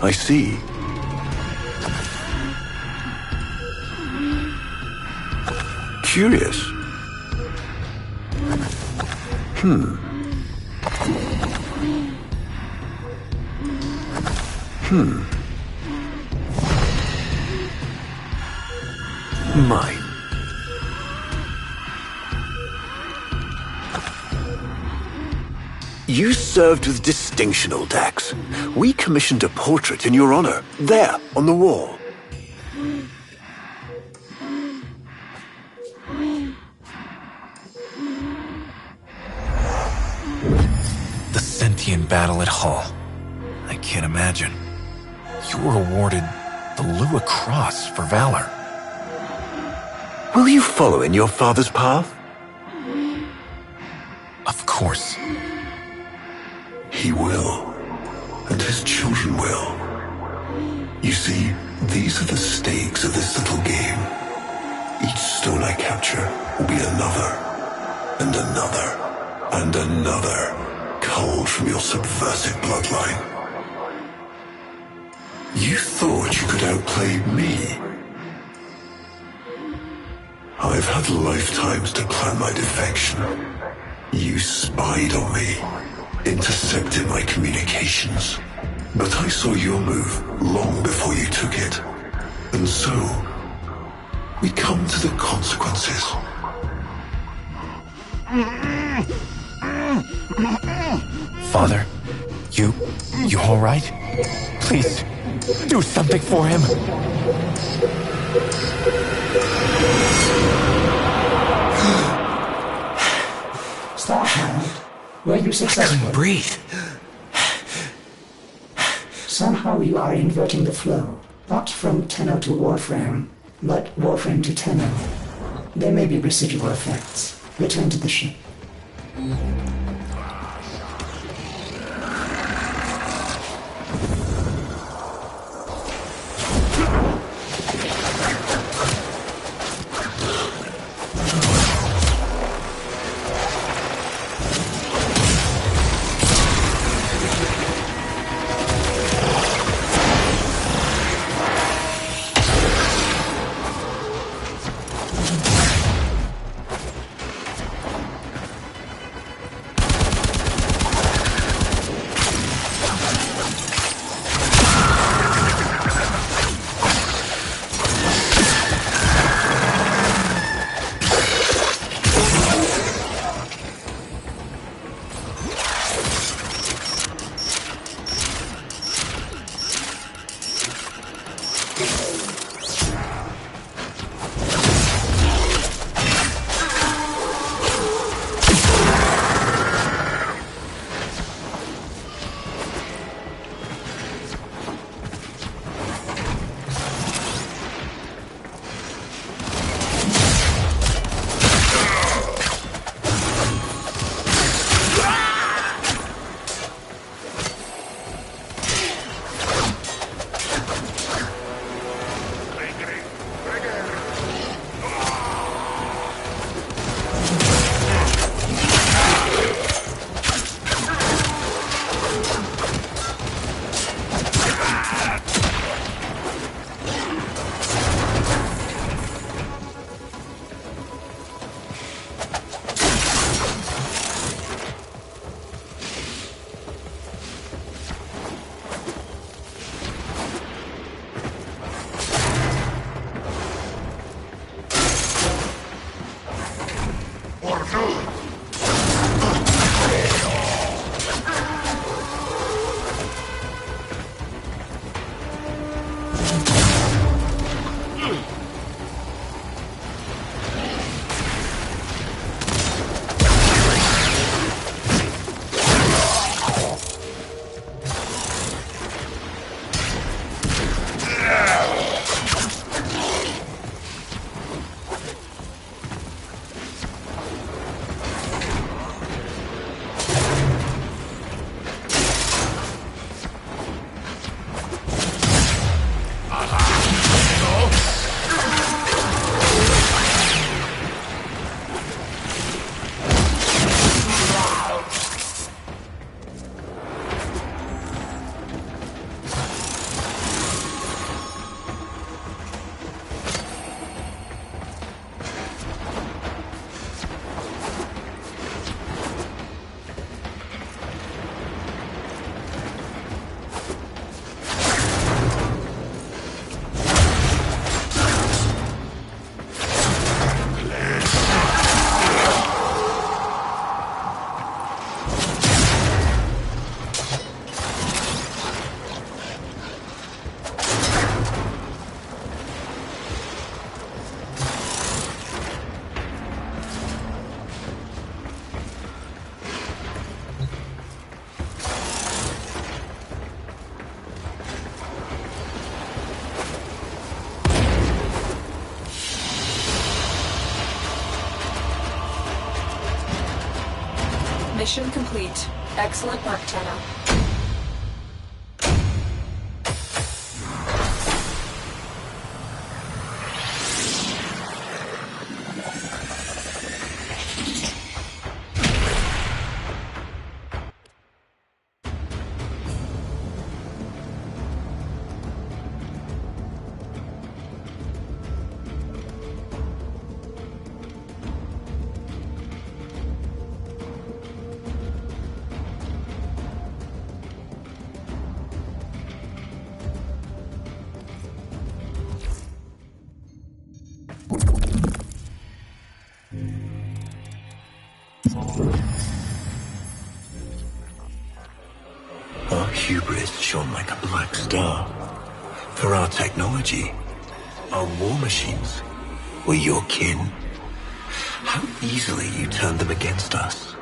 I see. Curious. Mine. You served with distinction, old Dax. We commissioned a portrait in your honor, there, on the wall. The sentient battle at Hull. I can't imagine. You were awarded the Lua Cross for valor. Will you follow in your father's path? Of course. He will, and his children will. You see, these are the stakes of this little game. Each stone I capture will be another, and another, and another, culled from your subversive bloodline. You thought you could outplay me? I've had lifetimes to plan my defection. You spied on me, intercepted my communications. But I saw your move long before you took it. And so, we come to the consequences. Father, you all right? Please, do something for him. Starchild, were you successful? Breathe. Somehow you are inverting the flow, not from Tenno to Warframe, but Warframe to Tenno. There may be residual effects. Return to the ship. Mission complete. Excellent work, Tenno. Our hubris shone like a black star. For our technology, our war machines were your kin. How easily you turned them against us.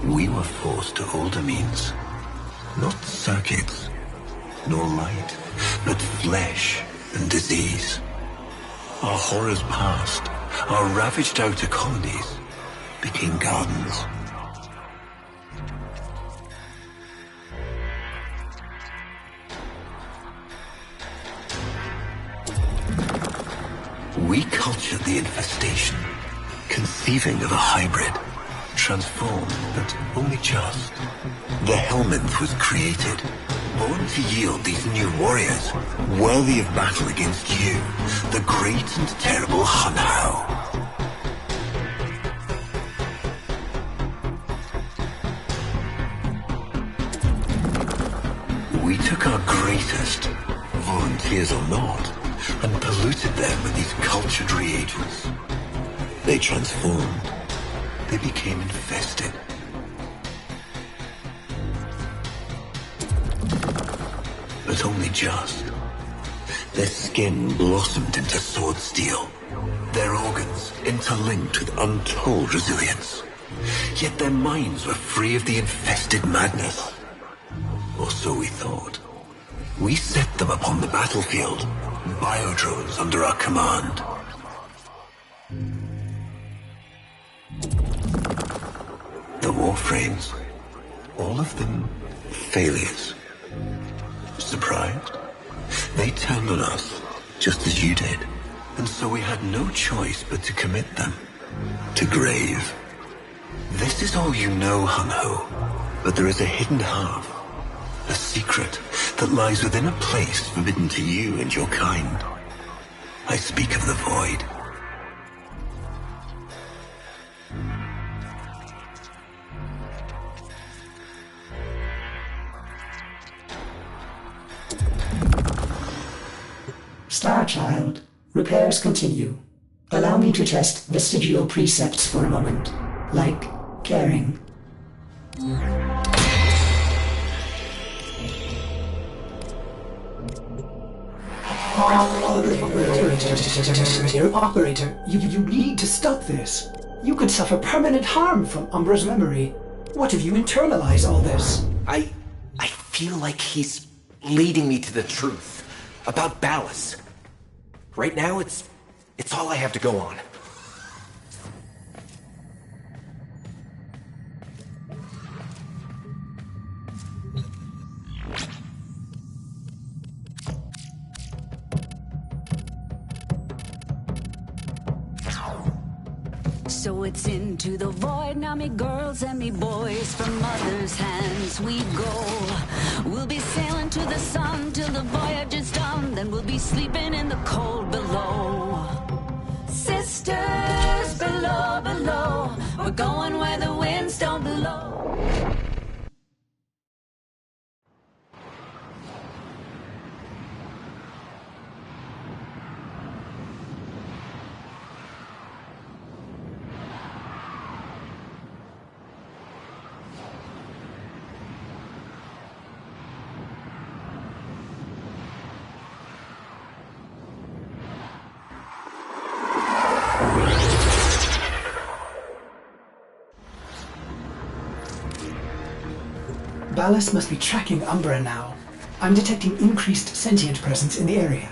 We were forced to older means. Not circuits, nor light, but flesh and disease. Our horrors passed. Our ravaged outer colonies became gardens. We cultured the infestation, conceiving of a hybrid, transformed, but only just. The Helminth was created, born to yield these new warriors, worthy of battle against you, the great and terrible Hun Hao. We took our greatest, volunteers or not, and polluted them with these cultured reagents. They transformed. They became infested. But only just. Their skin blossomed into sword steel. Their organs interlinked with untold resilience. Yet their minds were free of the infested madness. Or so we thought. We set them upon the battlefield, biodrones under our command. The Warframes, all of them failures. Surprised? They turned on us, just as you did. And so we had no choice but to commit them to grave. This is all you know, Hun Ho, but there is a hidden half. A secret that lies within a place forbidden to you and your kind. I speak of the void. Starchild, repairs continue. Allow me to test vestigial precepts for a moment, like caring. Operator, you need to stop this. You could suffer permanent harm from Umbra's memory. What if you internalize all this? I feel like he's leading me to the truth about Ballas. Right now, it's all I have to go on. So it's into the void, now me girls and me boys, from mother's hands we go. We'll be sailing to the sun till the voyage is done, then we'll be sleeping in the cold below. Sisters below, below, we're going where the winds don't blow. Ballas must be tracking Umbra now. I'm detecting increased sentient presence in the area.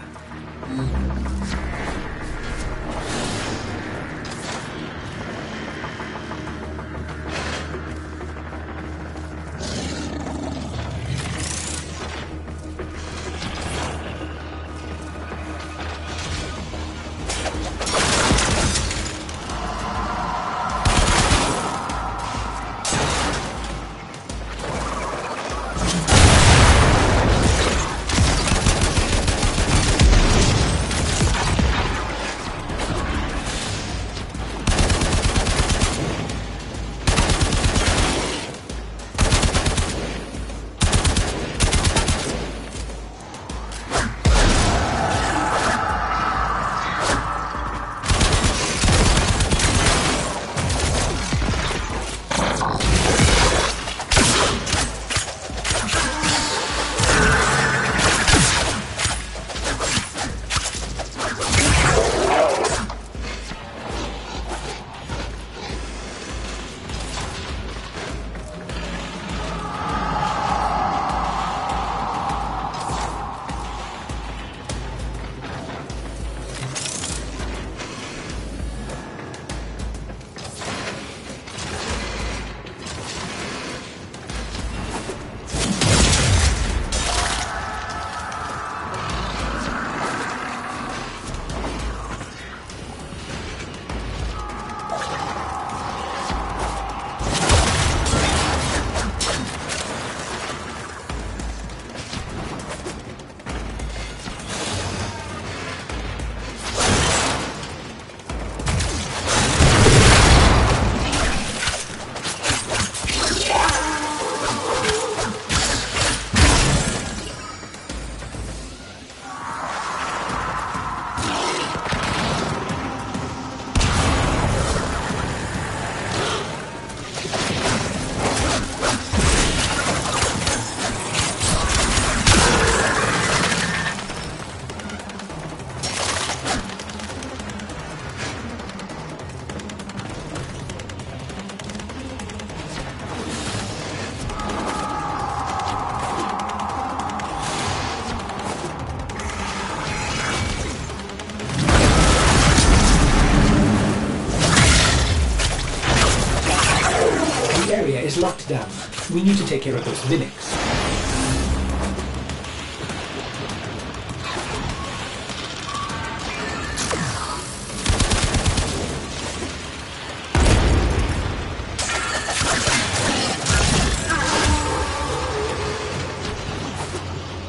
locked down. We need to take care of those mimics.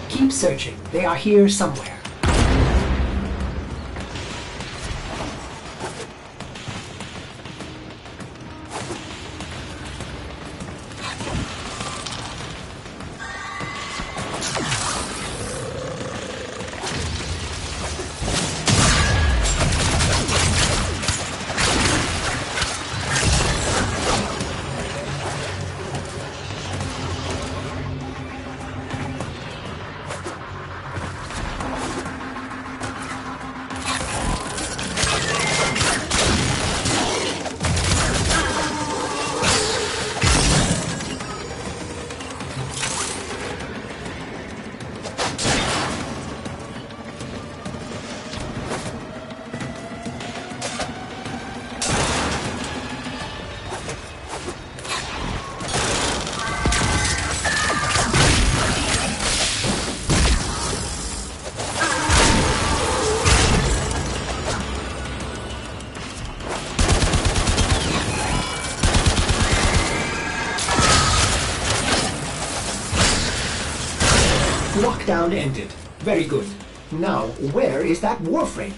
Keep searching. They are here somewhere. Lockdown ended. Very good. Now, where is that Warframe?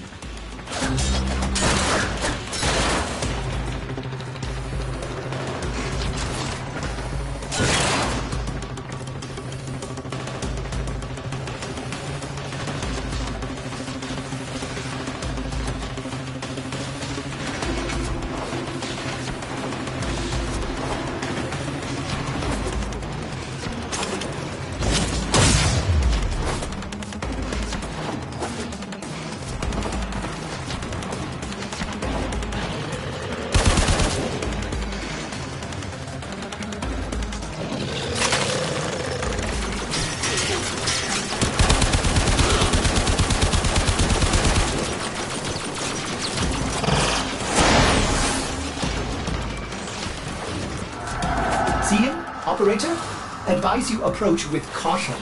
See him, operator? Advise you approach with caution.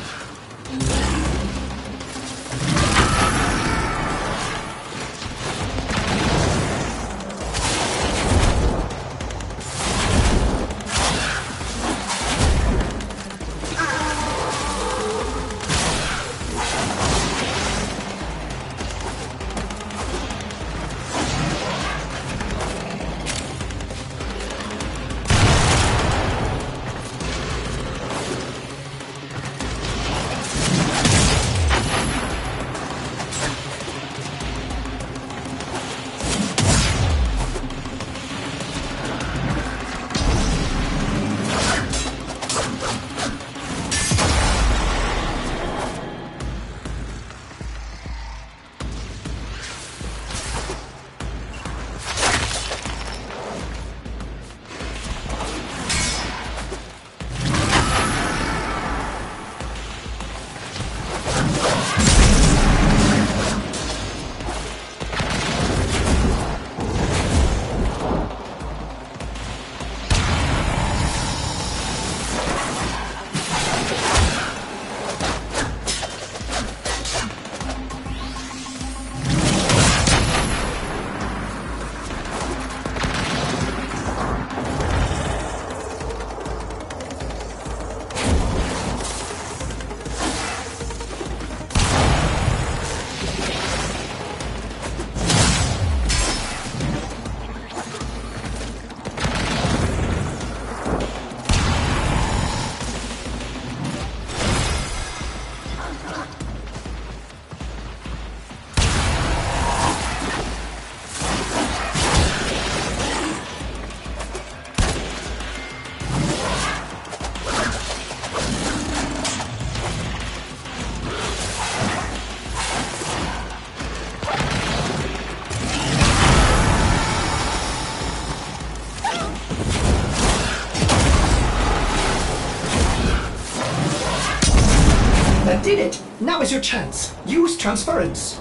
That did it! Now is your chance. Use transference.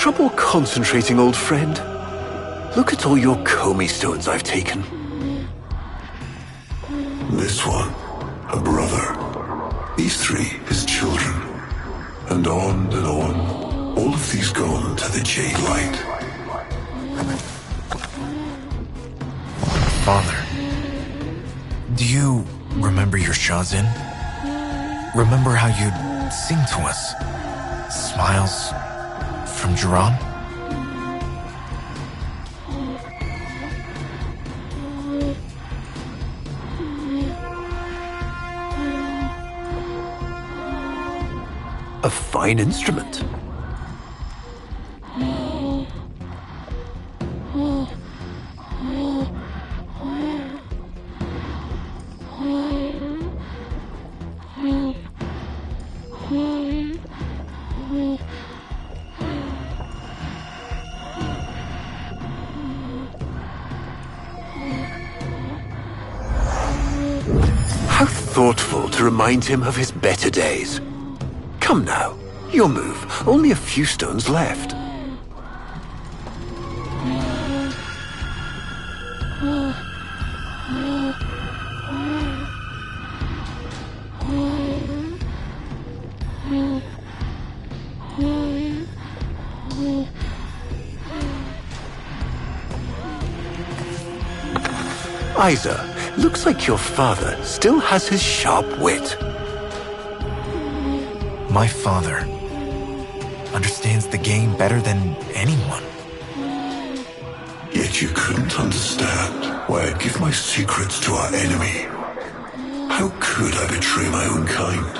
trouble concentrating, old friend? Look at all your Comey stones I've taken. This one, a brother. These three, his children. And on and on. All of these gone to the Jade Light. Father, do you remember your Shazin? Remember how you'd sing to us? Smiles from Jiran? A fine instrument. How thoughtful to remind him of his better days. Come now, your move. Only a few stones left. Isa, looks like your father still has his sharp wit. My father understands the game better than anyone. Yet you couldn't understand why I'd give my secrets to our enemy. How could I betray my own kind?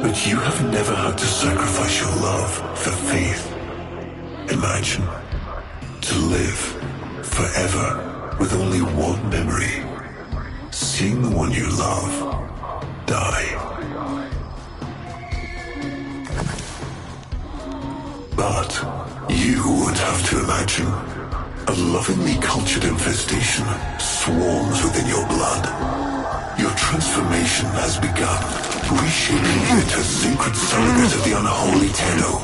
But you have never had to sacrifice your love for faith. Imagine, to live forever with only one memory. Seeing the one you love die. But you would have to imagine a lovingly cultured infestation swarms within your blood. Your transformation has begun, reshaping you into a sacred surrogate of the unholy Tenno.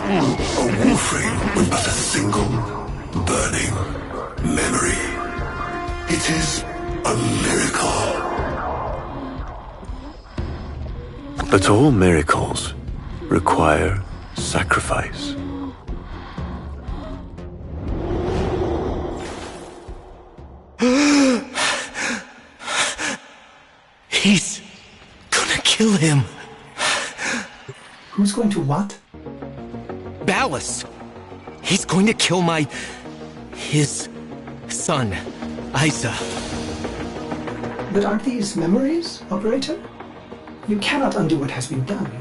A Warframe with but a single, burning memory. It is a miracle. But all miracles require sacrifice. He's gonna kill him. Who's going to what? Ballas. He's going to kill his son, Isa. But aren't these memories, Operator? You cannot undo what has been done.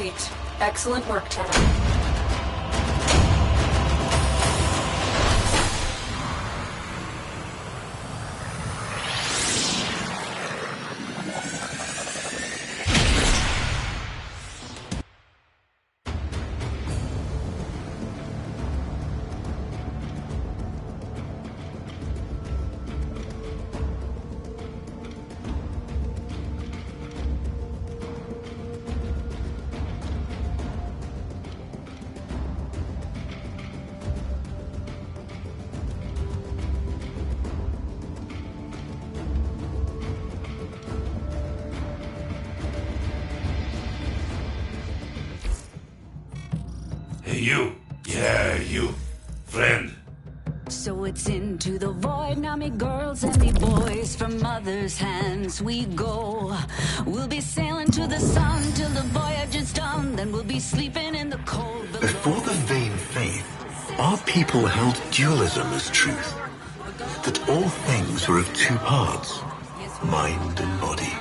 complete. Excellent work, Tanner. Hey, you. Yeah, you. Friend. So it's into the void, now me girls and me boys, from mother's hands we go. We'll be sailing to the sun till the voyage is done, then we'll be sleeping in the cold below. Before the vain faith, our people held dualism as truth. That all things were of two parts, mind and body,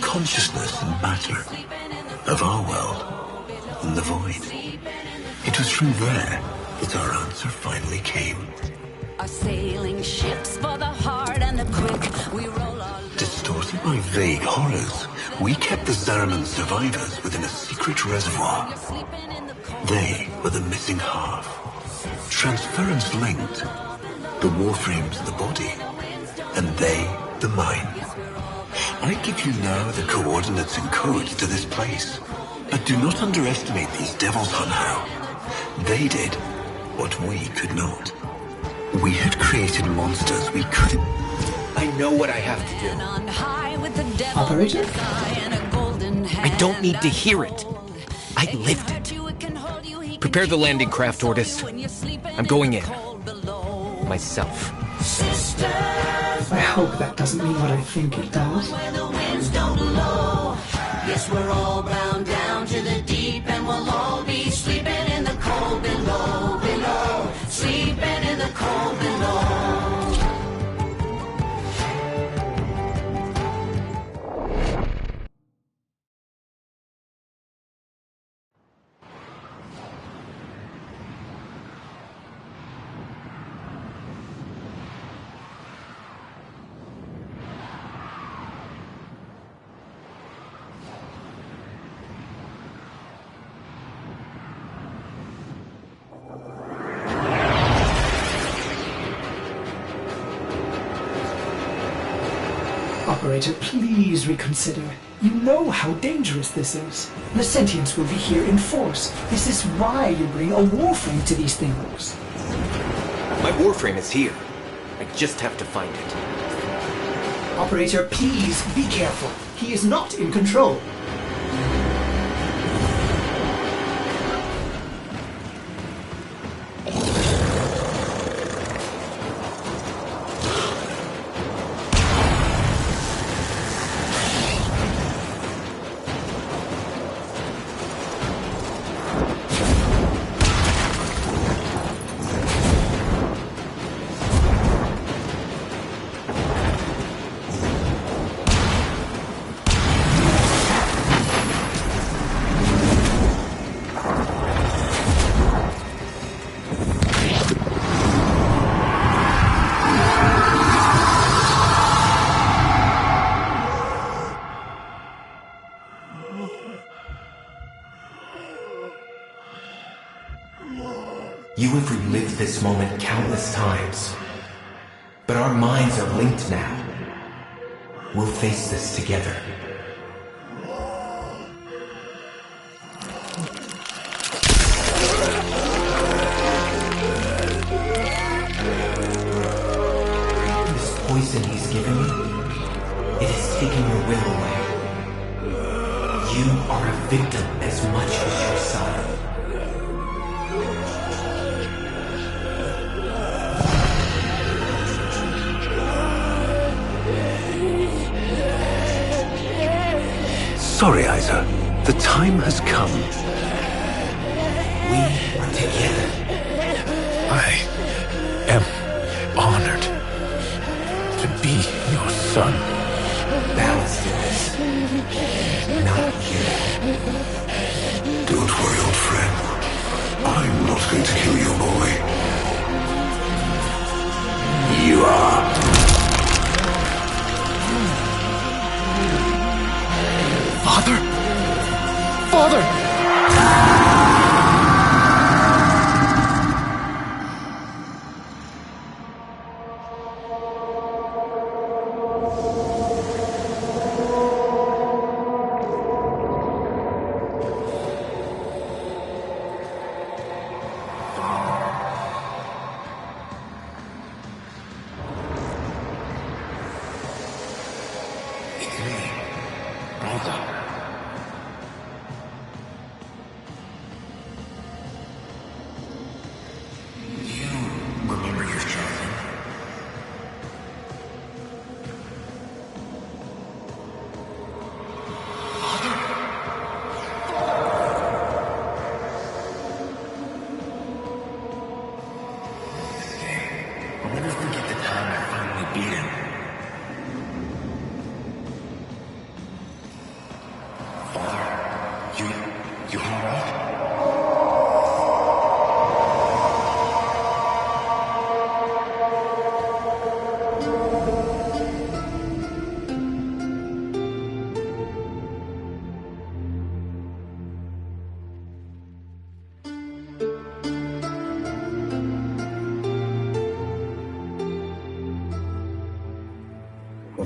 consciousness and matter, of our world and the void. It was from there that our answer finally came. Our sailing ships for the hard and the quick, we roll our... Distorted by vague horrors, we kept the Zariman survivors within a secret reservoir. They were the missing half. Transference linked. The Warframe's the body, and they the mind. I give you now the coordinates and codes to this place. But do not underestimate these devils, Hunhow. They did what we could not. We had created monsters we couldn't. I know what I have to do. Operator? I don't need to hear it. I lived it. Prepare the landing craft, Ordis. I'm going in. Myself. I hope that doesn't mean what I think it does. Yes, we're all bound down to the deep, and we'll all be sleeping in the cold below, below. Sleeping in the cold below. Operator, please reconsider. You know how dangerous this is. The sentients will be here in force. This is why you bring a Warframe to these things. My Warframe is here. I just have to find it. Operator, please be careful. He is not in control. You have relived this moment countless times. But our minds are linked now. We'll face this together. This poison he's given you, it has taken your will away. You are a victim as much as your son. Sorry, Isa. The time has come. We are together. I am honored to be your son. Balance to this. Not you. going to kill your boy. You are. Father? Father!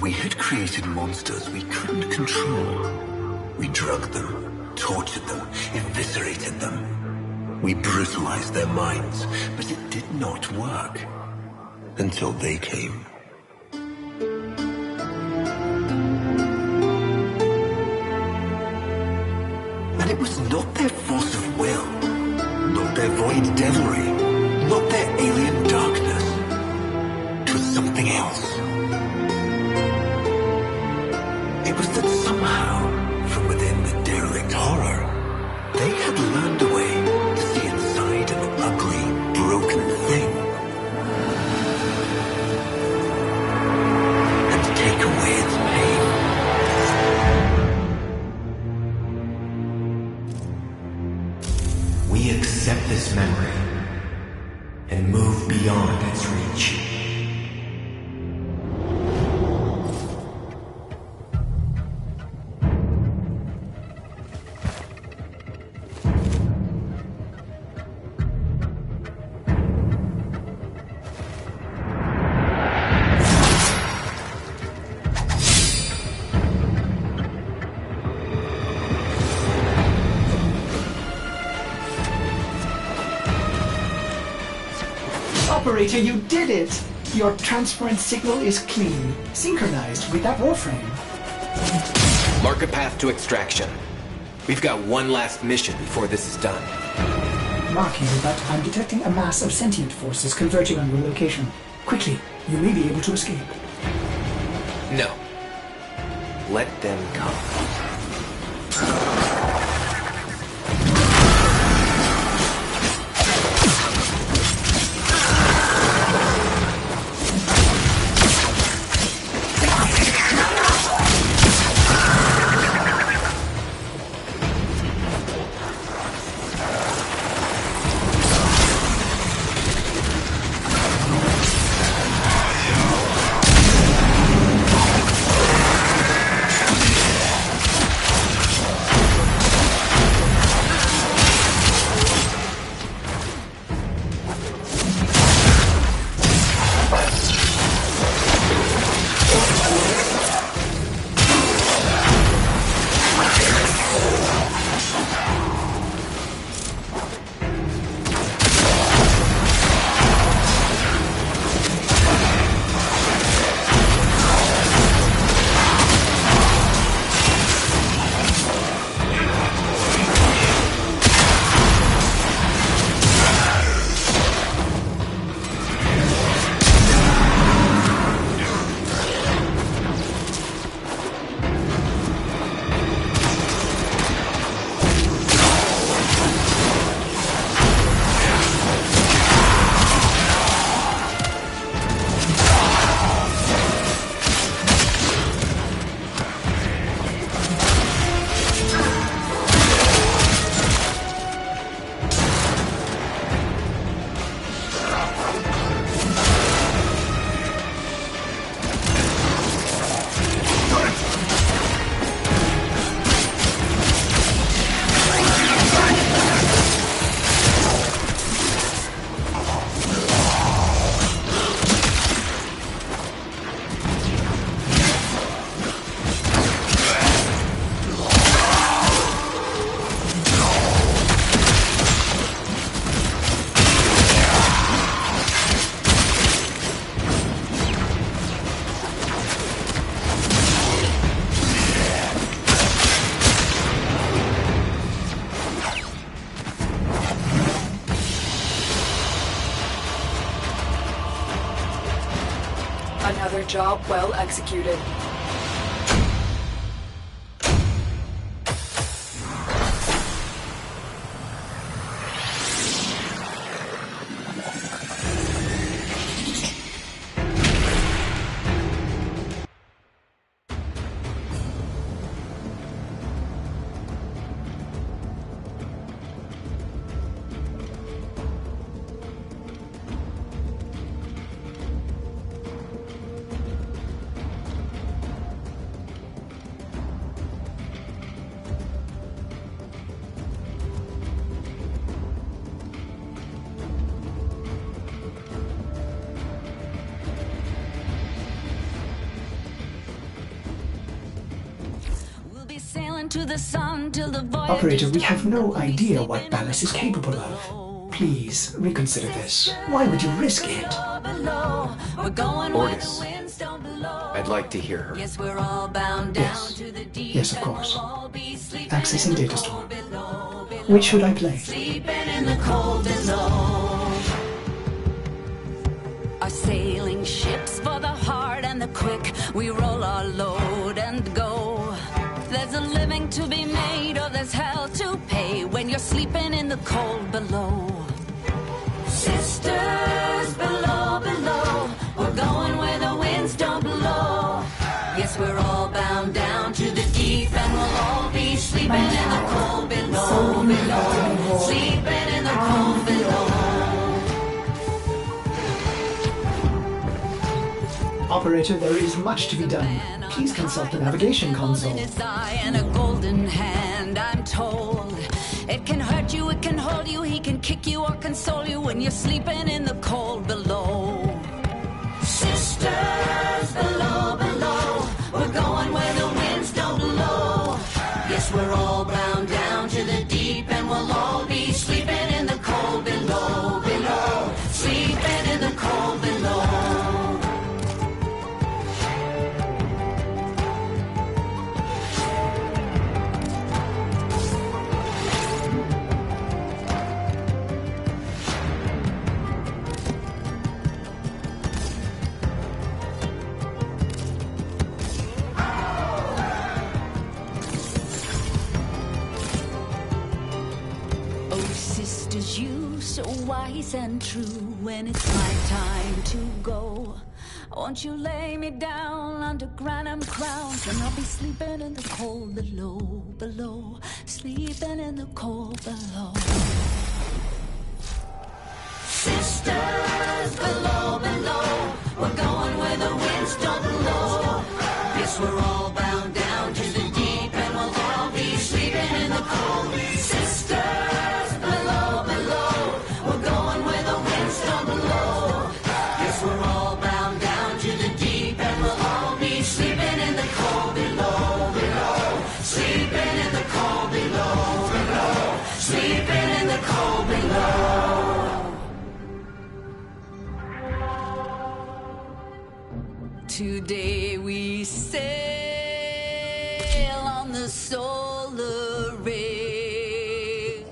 We had created monsters we couldn't control. We drugged them, tortured them, eviscerated them. We brutalized their minds, but it did not work. Until they came. And it was not their force of will, not their void devilry, not their alien darkness. It was something else. It was that somehow, from within the derelict horror, they had learned a way to see inside an ugly, broken thing. And take away its pain. We accept this memory and move beyond its reach. Operator, you did it! Your transference signal is clean, synchronized with that Warframe. Mark a path to extraction. We've got one last mission before this is done. Marking, but I'm detecting a mass of sentient forces converging on your location. Quickly, you may be able to escape. No. Let them come. Another job well executed. To the sun till the voyage Operator, we have no idea what Ballas is capable of. Please, reconsider this. Why would you risk it? Ordis, I'd like to hear her. Yes, we're all bound down Yes. to the deep. Yes, of course. And we'll all be sleeping Accessing in the data cold store. below, below. Which should I play? Sleeping in the cold below. Our sailing ships for the hard and the quick. We roll our load and go. There's a living to be made, or there's hell to pay when you're sleeping in the cold below. Sisters below, below, we're going where the winds don't blow. Yes, we're all bound down to the deep, and we'll all be sleeping in the cold below, below. Sleeping in the cold below. Operator, there is much to be done. Please consult the navigation console. And a golden hand, I'm told. It can hurt you, it can hold you, he can kick you or console you when you're sleeping in the cold below. Sisters below, below, we're going where the winds don't blow. Yes, we're all bound down to the deep, and we'll all be sleeping in the cold below, below. Sleeping in the cold below. You so wise and true. When it's my time to go, won't you lay me down under granum crowns, and I'll be sleeping in the cold below, below. Sleeping in the cold below. Sisters below, below, we're going where the winds don't blow. Yes, we're all bound down to the deep, and we'll all be sleeping in the cold. Sisters below, below, we're going where the winds don't blow. Yes, we're all bound down to the deep, and we'll all be sleeping in the cold below, below. Sleeping in the cold below, below. Sleeping in the cold below. Today we sail on the solar ray.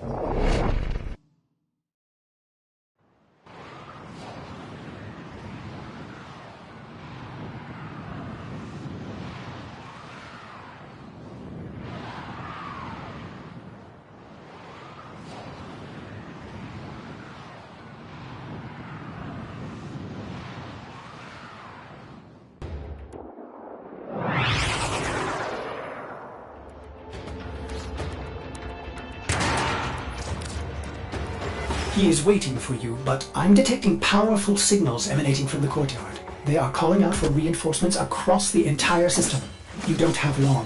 He is waiting for you, but I'm detecting powerful signals emanating from the courtyard. They are calling out for reinforcements across the entire system. You don't have long.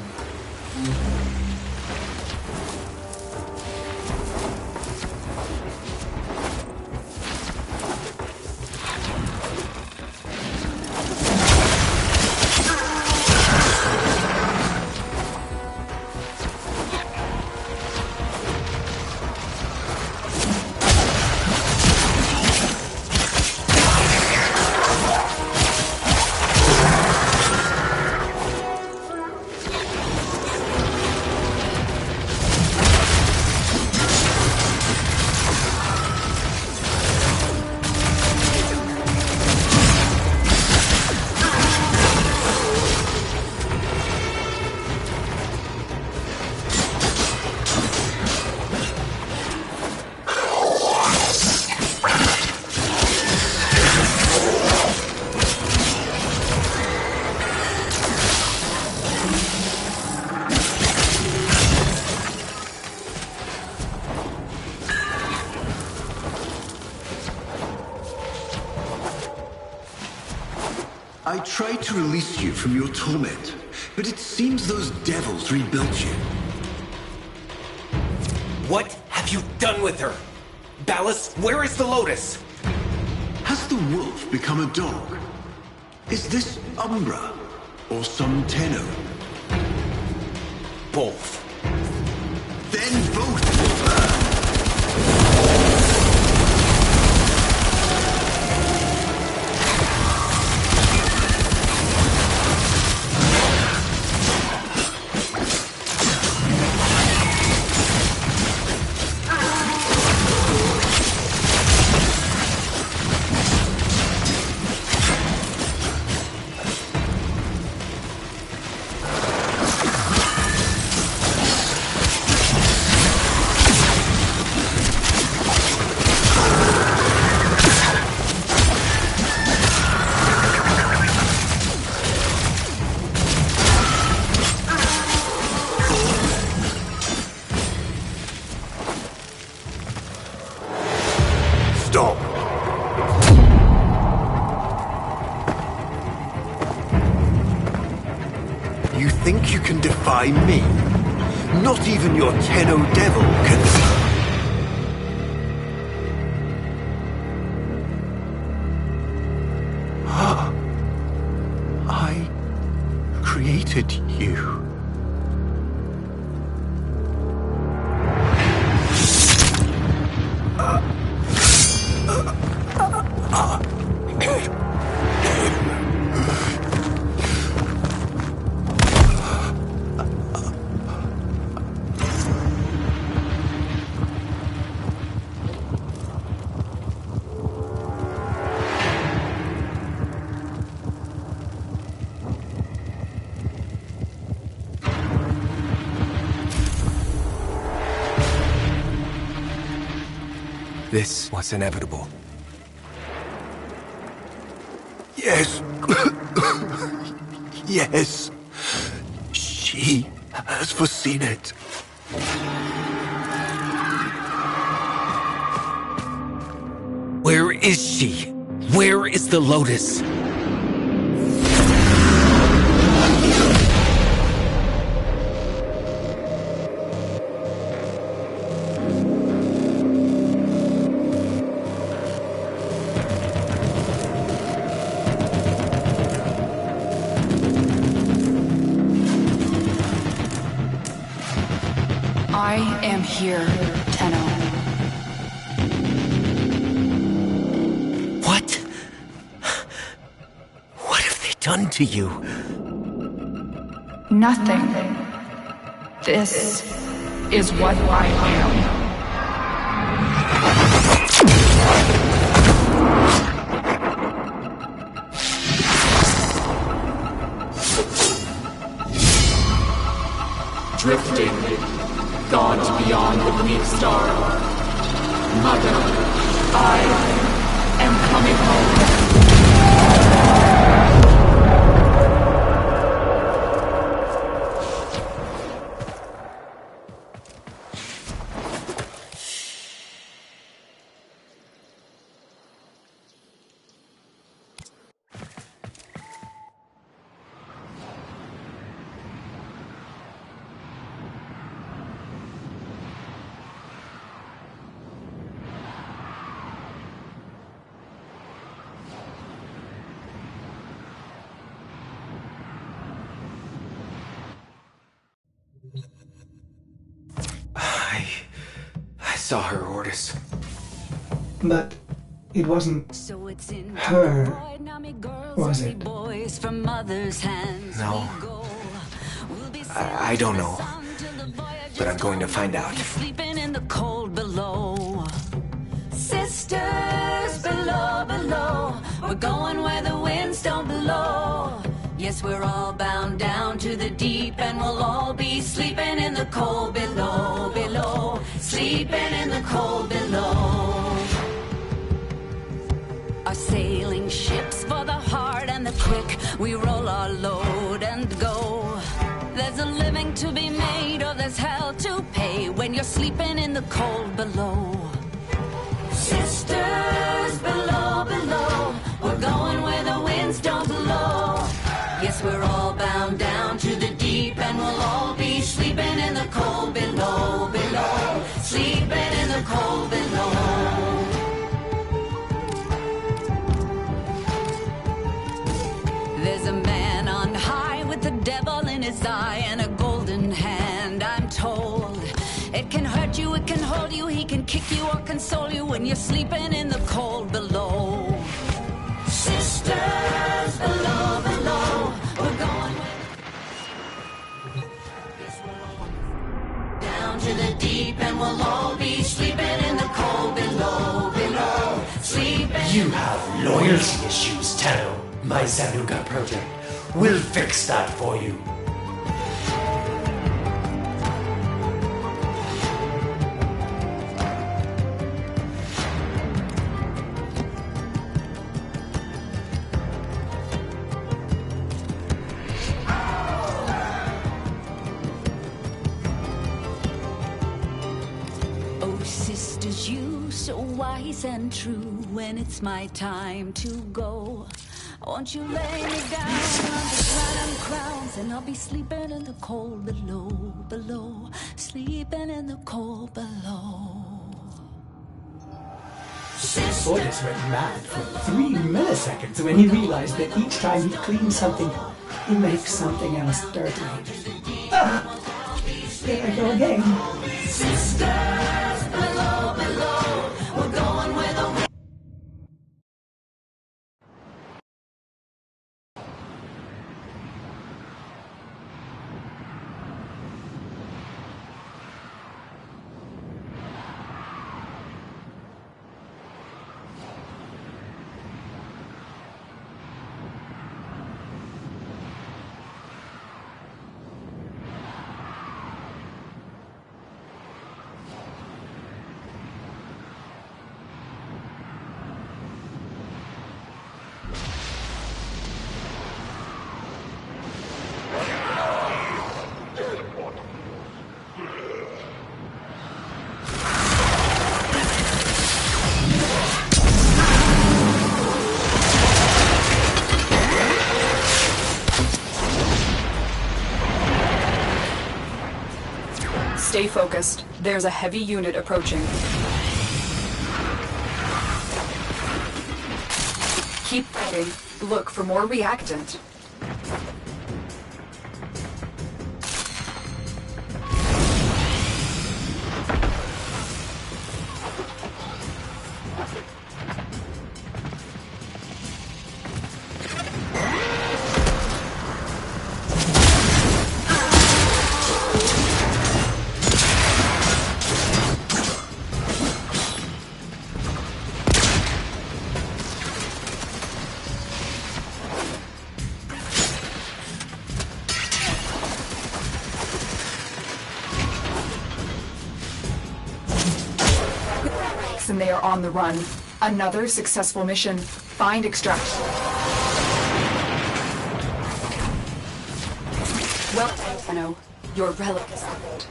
I tried to release you from your torment, but it seems those devils rebuilt you. What have you done with her? Ballas, where is the Lotus? Has the wolf become a dog? Is this Umbra or some Tenno? Both. Then both will burn. You think you can defy me? Not even your Tenno devil can... I created you. This was inevitable. Yes. Yes. She has foreseen it. Where is she? Where is the Lotus? I am here, Tenno. What? What have they done to you? Nothing. This is what I am. Drifting, gone beyond the bleak star. Mother, I am coming home. I saw her, Ortis. But it wasn't her, was it? No. I don't know. But I'm going to find out. Sleeping in the cold below. Sisters below, below. We're going where the winds don't blow. Yes, we're all bound down to the deep, and we'll all be sleeping in the cold below, below. Sleeping in the cold below. Our sailing ships for the hard and the quick. We roll our load and go. There's a living to be made, or there's hell to pay when you're sleeping in the cold below. Sisters below, below. We're going where the winds don't blow. wake you or console you when you're sleeping in the cold below. Sisters below, below, we're going down to the deep, and we'll all be sleeping in the cold below, below, sleeping. You have loyalty issues, Tenno. My Zanuga project will fix that for you. Oh, sisters, you so wise and true. When it's my time to go, won't you lay me down on the platinum crowns, and I'll be sleeping in the cold below, below, sleeping in the cold below. Otis went mad for 3 milliseconds when he realized that each time he cleans something, he makes something else dirty. Ah! There I go again. Sisters below, below, we're going where the wind. Stay focused. There's a heavy unit approaching. Keep fighting. Look for more reactant. And they are on the run. Another successful mission. Find extraction. Well done, Tenno. Your relic is out.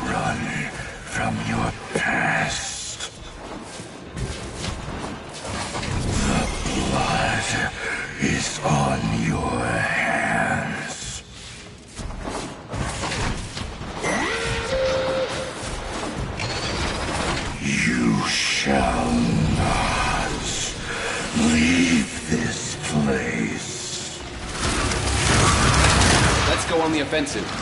Run from your past. The blood is on your hands. You shall not leave this place. Let's go on the offensive.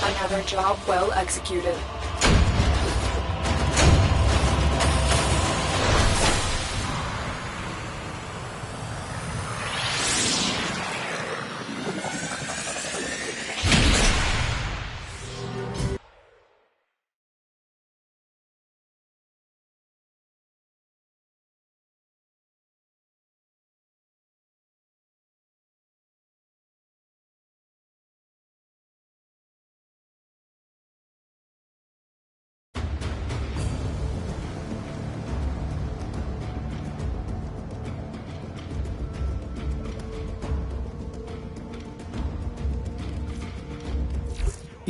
Another job well executed.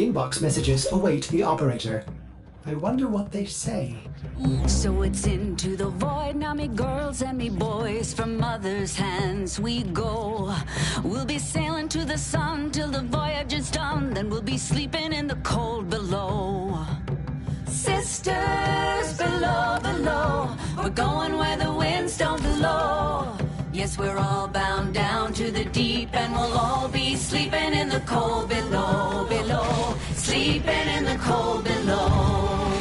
Inbox messages await the operator. I wonder what they say. So it's into the void, now me girls and me boys, from mother's hands we go. We'll be sailing to the sun till the voyage is done, then we'll be sleeping in the cold below. Sisters below, below, we're going where the winds don't blow. Yes, we're all bound down to the deep, and we'll all be sleeping in the cold below, below, sleeping in the cold below.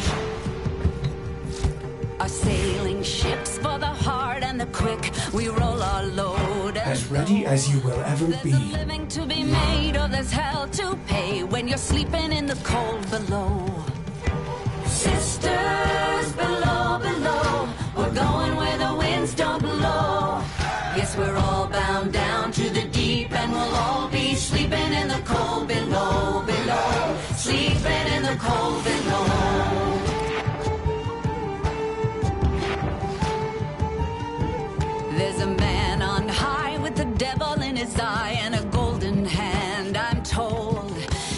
Our sailing ships for the hard and the quick, we roll our load. As ready as you will ever be. There's a living to be made, or there's hell to pay when you're sleeping in the cold below. Sisters below, below, we're going where the winds don't blow. Yes, we're all bound down to the deep, and we'll all be sleeping in the cold below, below, sleeping in the cold below. There's a man on high with the devil in his eye and a golden hand, I'm told.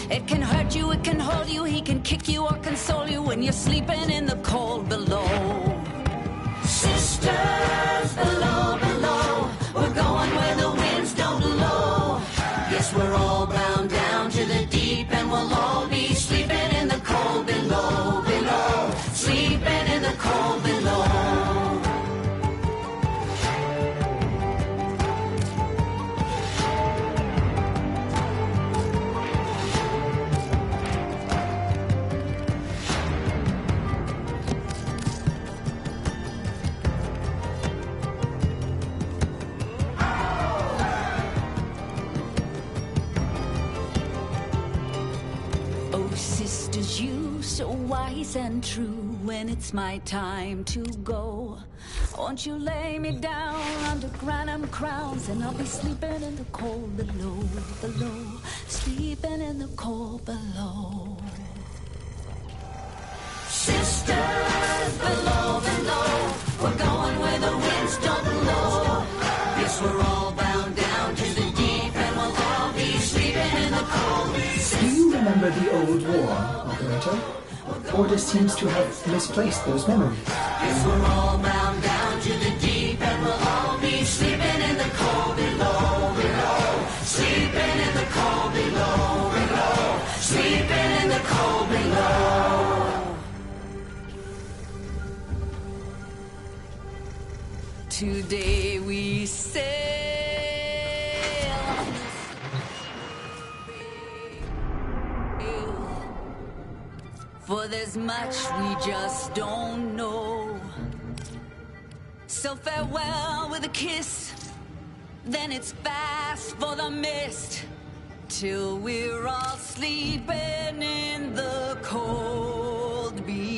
It can hurt you, it can hold you, he can kick you or console you when you're sleeping in the cold below. Sisters below, below, we're going where the winds don't blow. Yes, we're all bound down to the deep, and we'll all be sleeping in the cold below, below, sleeping in the cold below. You so wise and true, when it's my time to go, won't you lay me down under granum crowns, and I'll be sleeping in the cold below, below, sleeping in the cold below. Sisters below, below, we're going where the winds don't blow. Yes, we're all bound down to the deep, and we'll all be sleeping in the cold. Do you remember the old war, operator? Orders seems to have misplaced those memories. Yes, we're all bound down to the deep, and we'll all be sleeping in the cold below, below, sleeping in the cold below, below, sleeping in the cold below. Today we sail on this, for there's much we just don't know. So farewell with a kiss, then it's fast for the mist, till we're all sleeping in the cold below.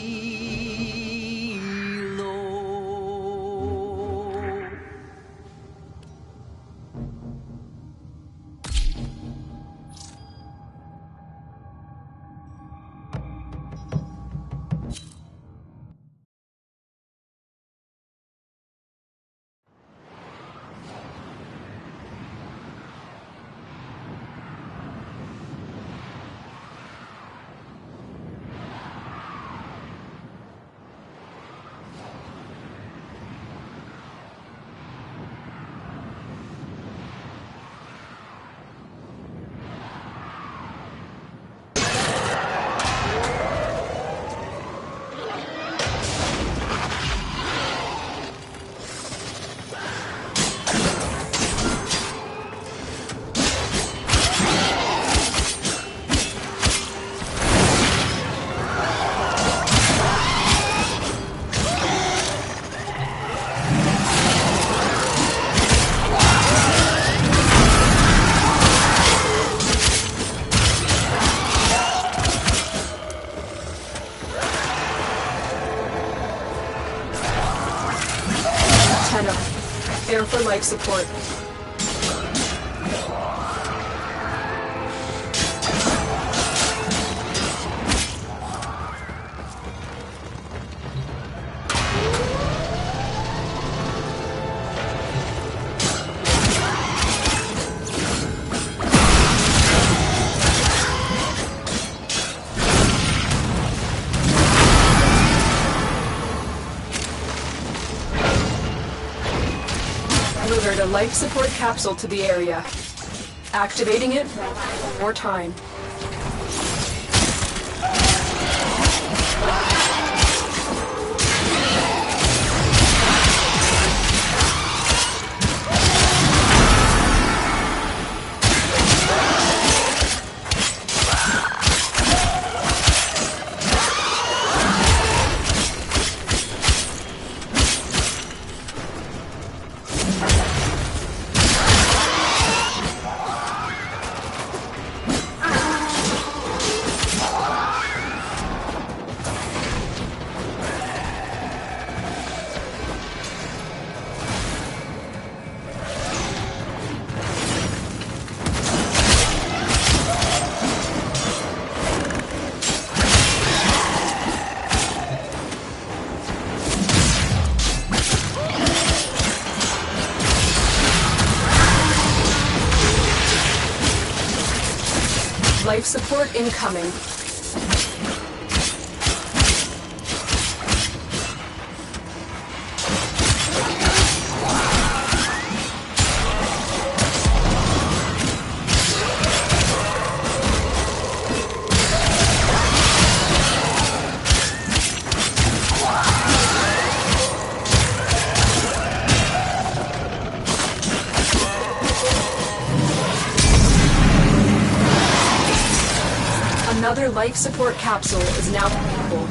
Air for life support. life support capsule to the area. Activating it one more time. Life support incoming. Another life support capsule is now available.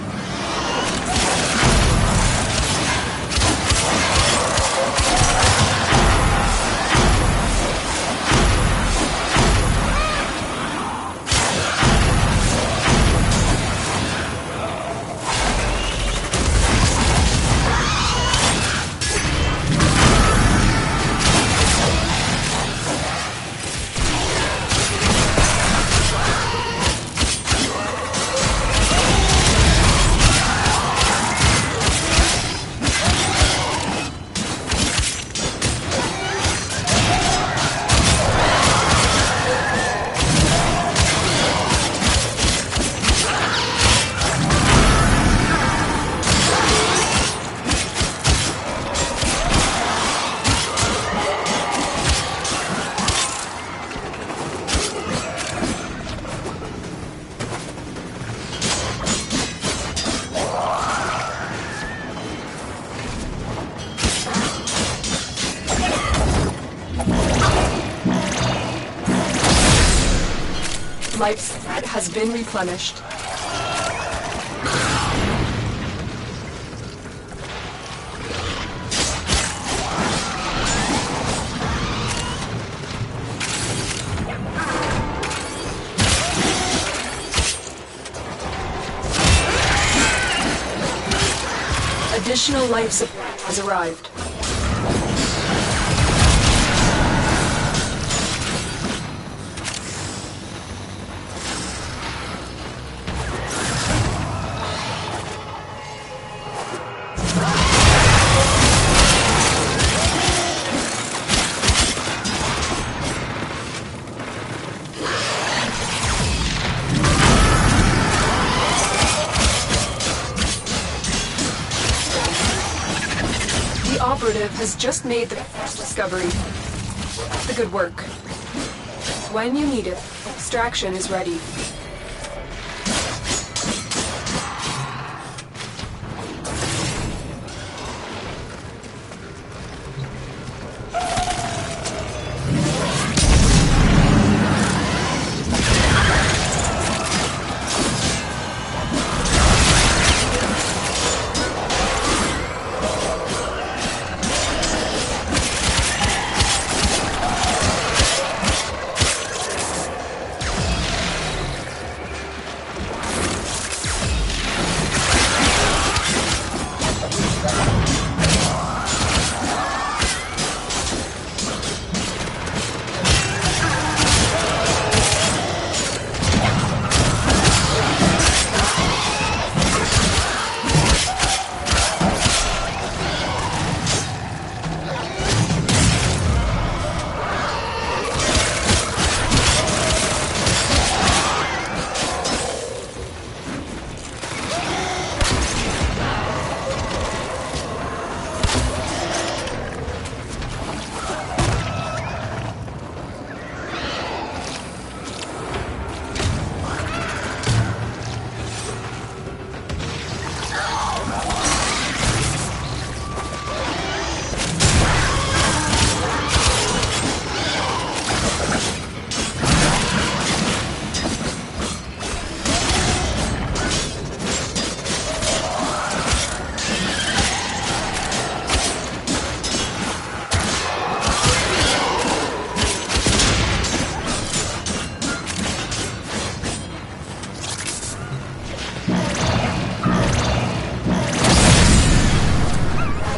Life support has been replenished. Additional life support has arrived. The operative has just made the first discovery. The good work. When you need it, extraction is ready.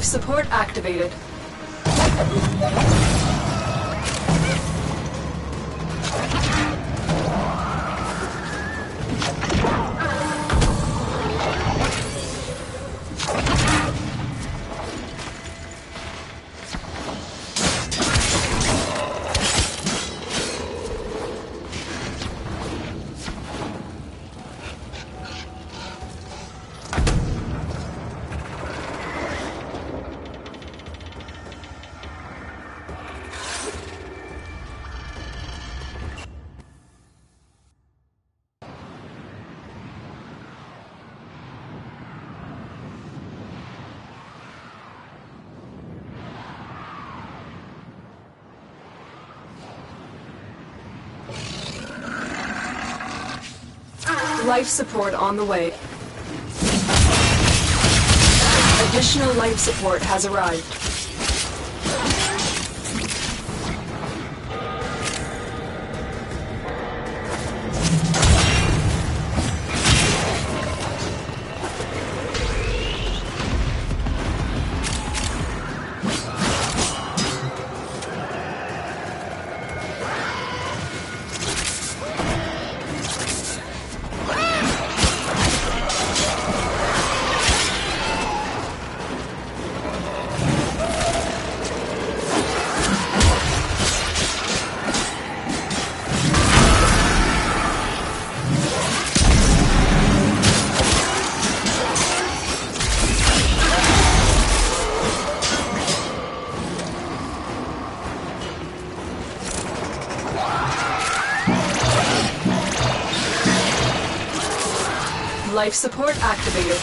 Life support activated. Life support on the way. Additional life support has arrived. Life support activated.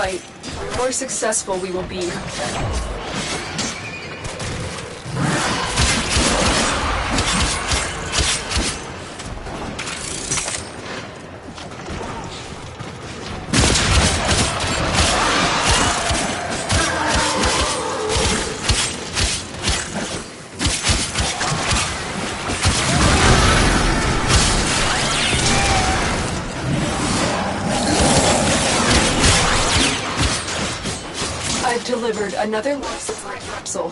The more successful we will be. I've delivered another life support capsule.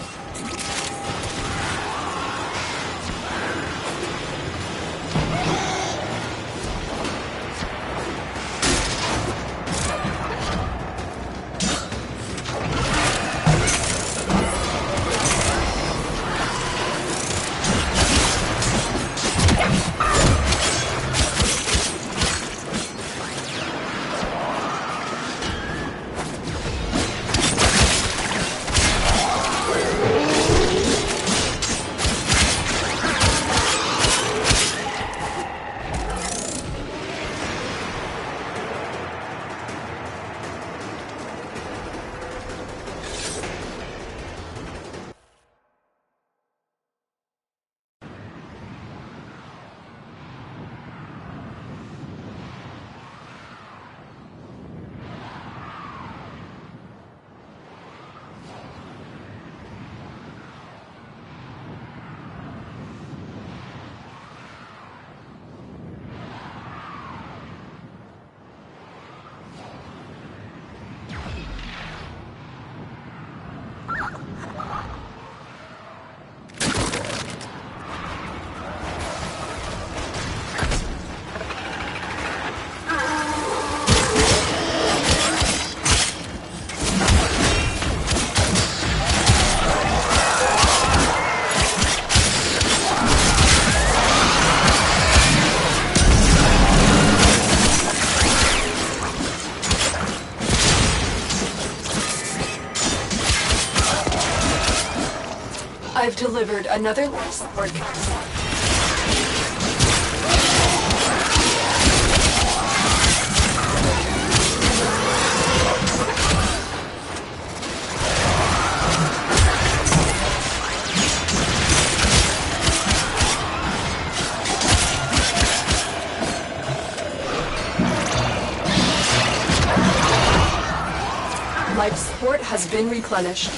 I've delivered another support capsule. Life support has been replenished.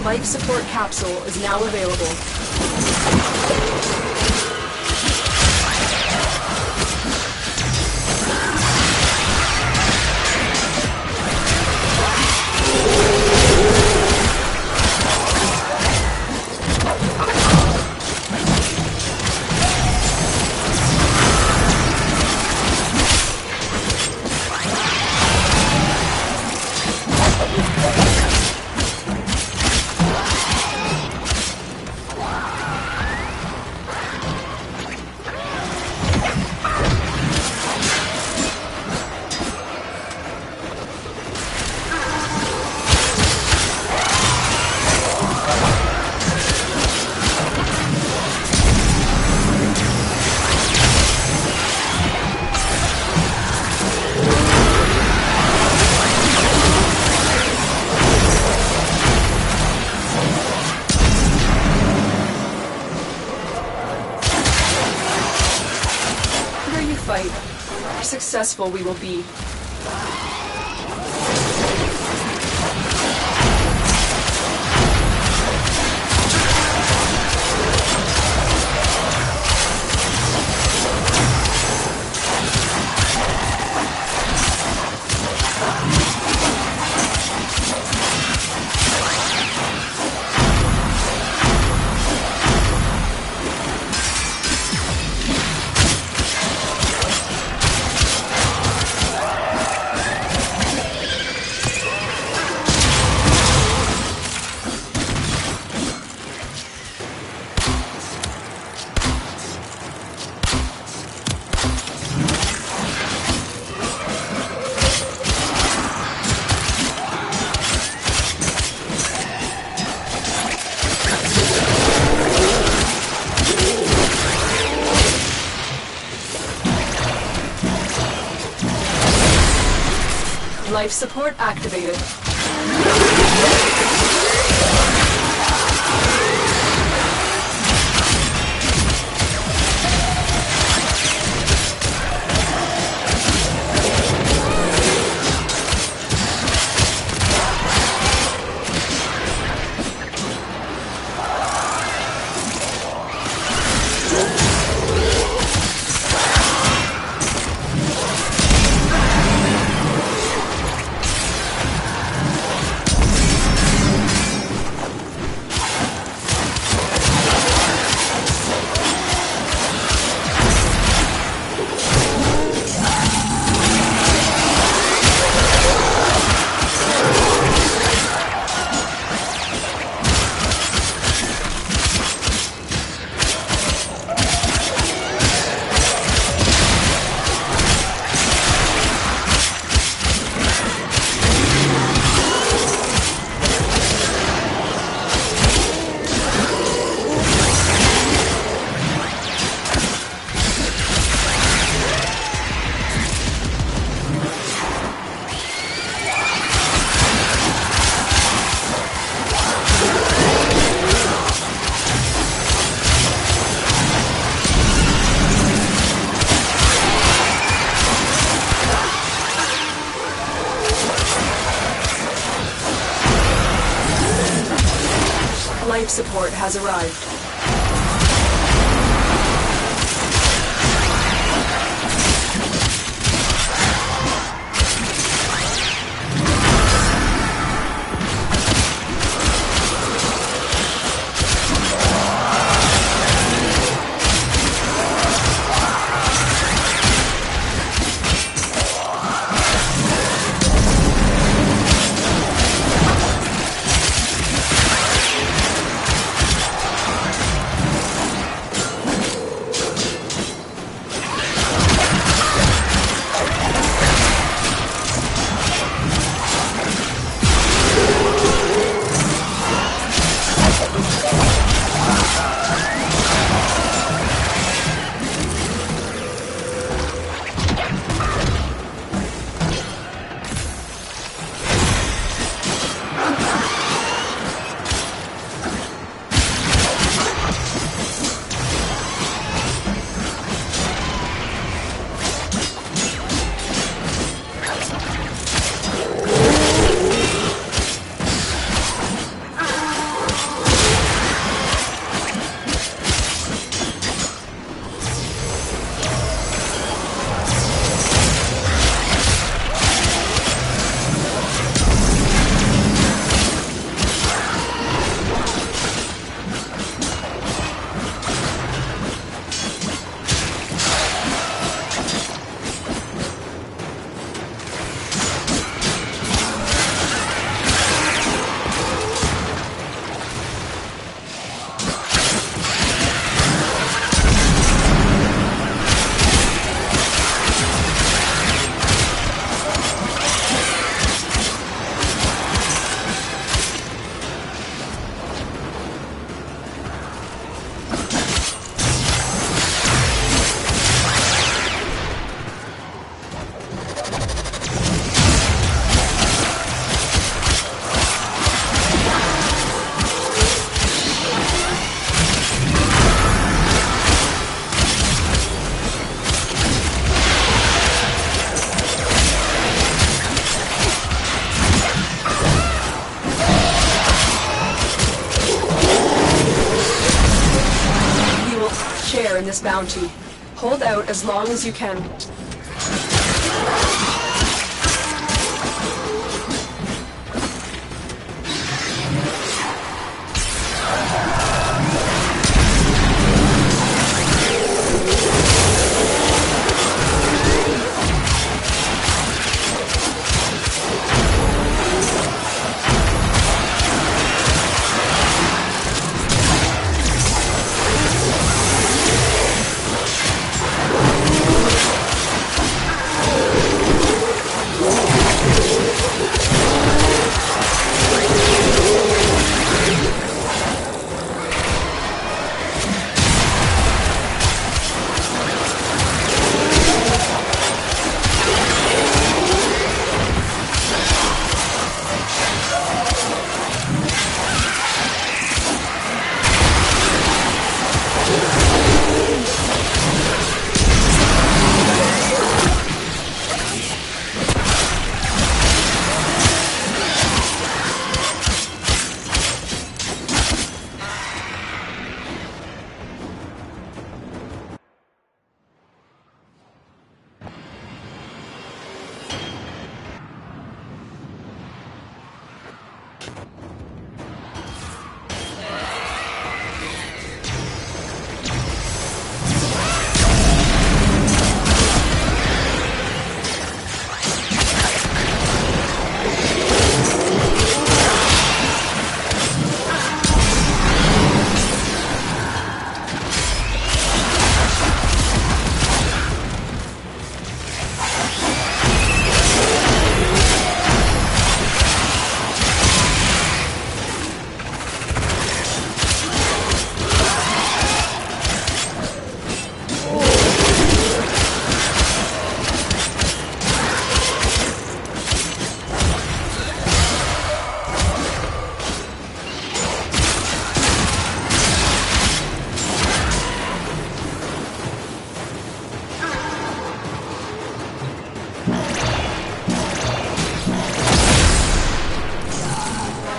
Life support capsule is now available. How successful we will be. Life support activated. Life support has arrived. In this bounty. Hold out as long as you can.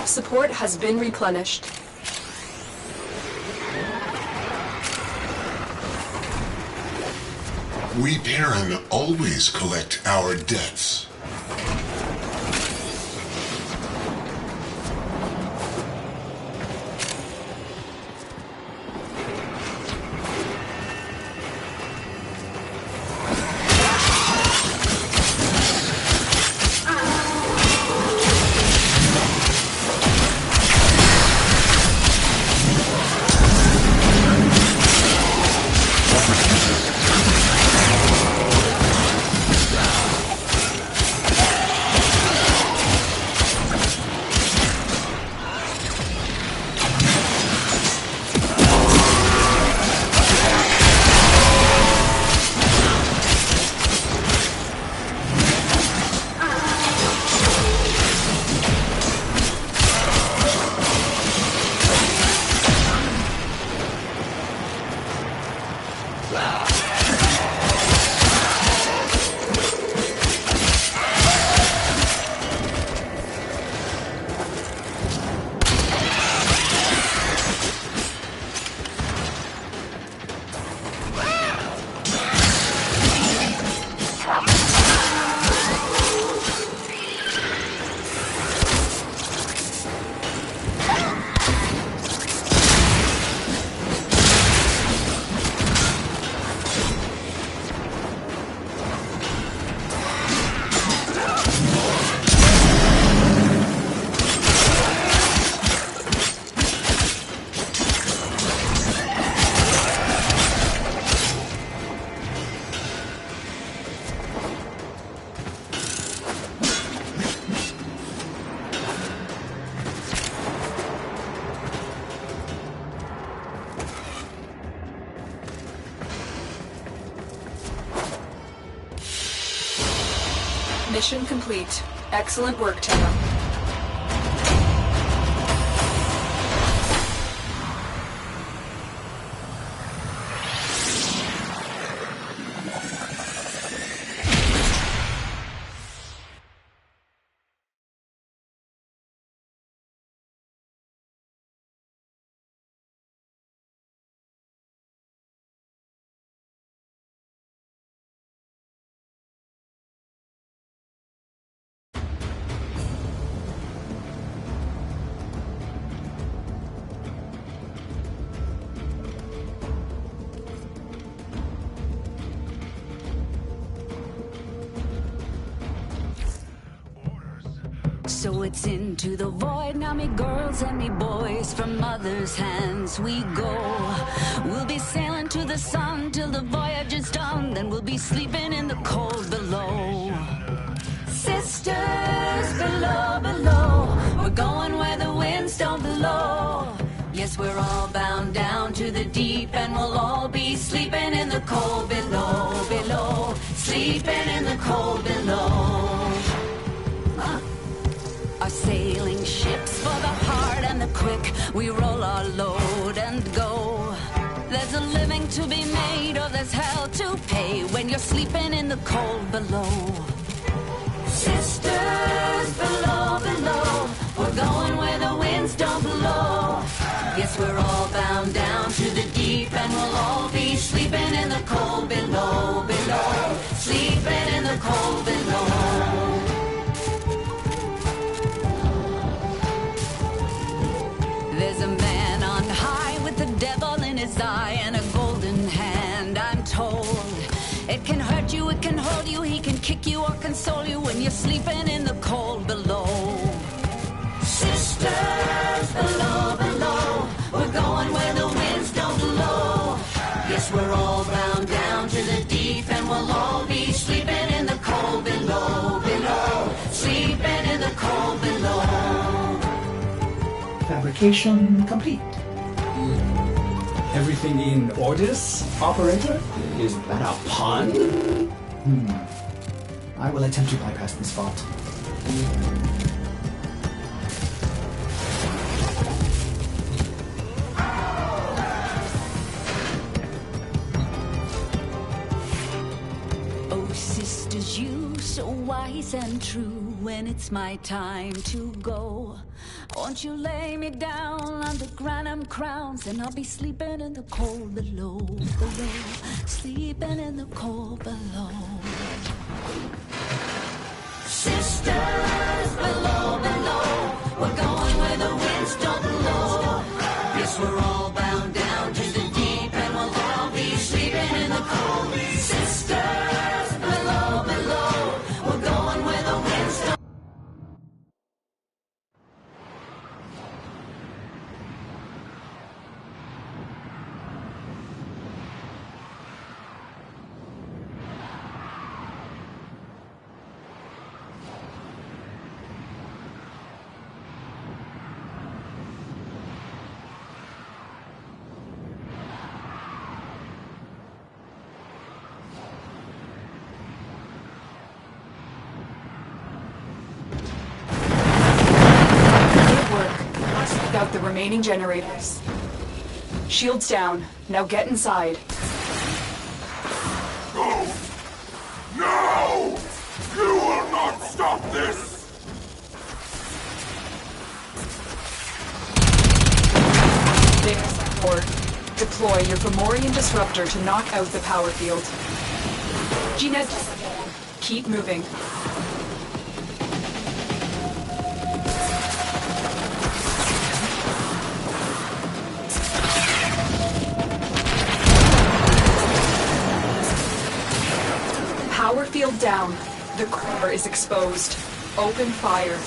Support has been replenished. We Perrin always collect our debts. Mission complete. Excellent work, Tenno. So it's into the void, now me girls and me boys, from mother's hands we go. We'll be sailing to the sun till the voyage is done, then we'll be sleeping in the cold below. Sisters below, below, we're going where the winds don't blow. Yes, we're all bound down to the deep, and we'll all be sleeping in the cold below, below, sleeping in the cold below. Our sailing ships for the hard and the quick, we roll our load and go. There's a living to be made, or there's hell to pay when you're sleeping in the cold below. Sisters below, below, we're going where the winds don't blow. Yes, we're all bound down to the deep, and we'll all be sleeping in the cold below, below, sleeping in the cold below. There's a man on high with the devil in his eye and a golden hand, I'm told. It can hurt you, it can hold you, he can kick you or console you when you're sleeping in the cold below. Sisters below, below, we're going where the winds don't blow. Yes, we're all bound down to the deep, and we'll all be sleeping in the cold below, below, sleeping in the cold below. Fabrication complete. Everything in orders, operator? Is that a pun? I will attempt to bypass this fault. Oh, sisters, you so wise and true, when it's my time to go. Won't you lay me down on the granum crowns, and I'll be sleeping in the cold below, below, sleeping in the cold below. Sisters below, below, we're going where the winds don't blow. Yes, we're all bound down to the deep, and we'll all be sleeping in the cold. Sisters below, below, we're going where the winds don't. Out the remaining generators. Shields down. Now get inside. No! No! You will not stop this! There's Ford. Deploy your Fomorian disruptor to knock out the power field. Gina, keep moving. Power field down. The core is exposed. Open fire.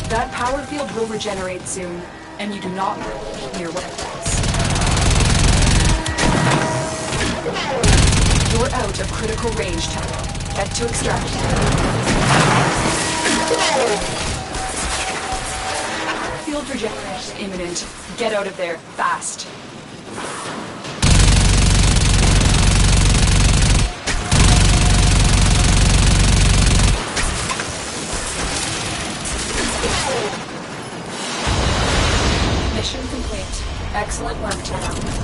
That power field will regenerate soon, and you do not want near weapons. You're out of critical range, Tenno. Head to extraction. Field regeneration imminent. Get out of there, fast. Mission complete. Excellent work, Tenno.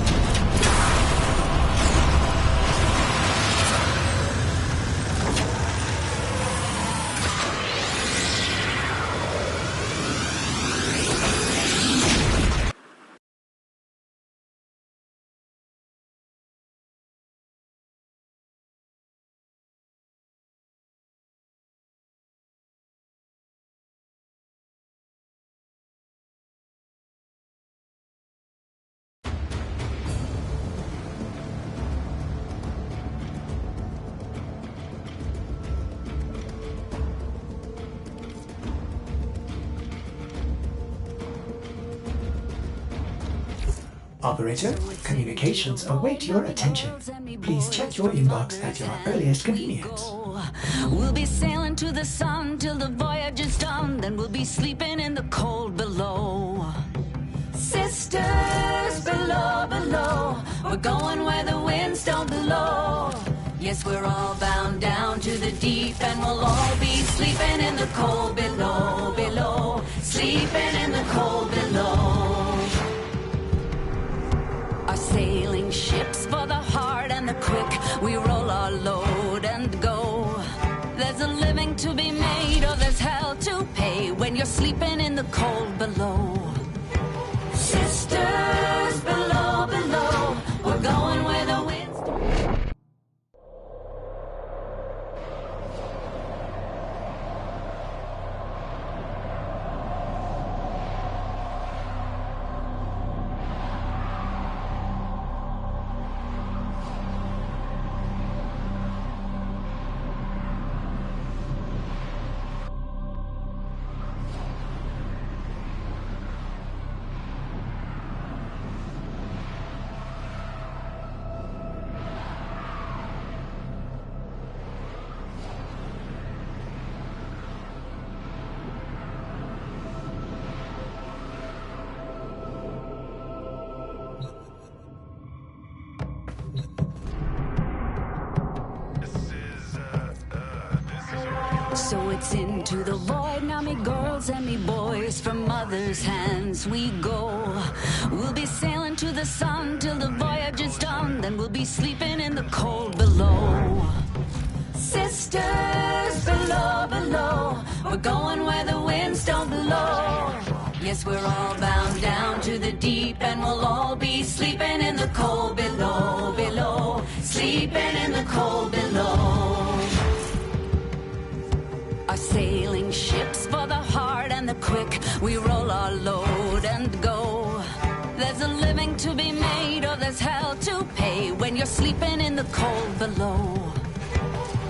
Operator, communications await your attention. Please check your inbox at your earliest convenience. We'll be sailing to the sun till the voyage is done, then we'll be sleeping in the cold below. Sisters below, below, we're going where the winds don't blow. Yes, we're all bound down to the deep, and we'll all be sleeping in the cold below, below, sleeping in the cold below. Our sailing ships for the hard and the quick, we roll our load and go. There's a living to be made, or there's hell to pay when you're sleeping in the cold below. Sisters below, below, we're going where the winds. So it's into the void, now me girls and me boys, from mother's hands we go. We'll be sailing to the sun till the voyage is done, then we'll be sleeping in the cold below. Sisters below, below, we're going where the winds don't blow. Yes, we're all bound down to the deep, and we'll all be sleeping in the cold below, below, sleeping in the cold below. Our sailing ships for the hard and the quick, we roll our load and go. There's a living to be made, or there's hell to pay when you're sleeping in the cold below.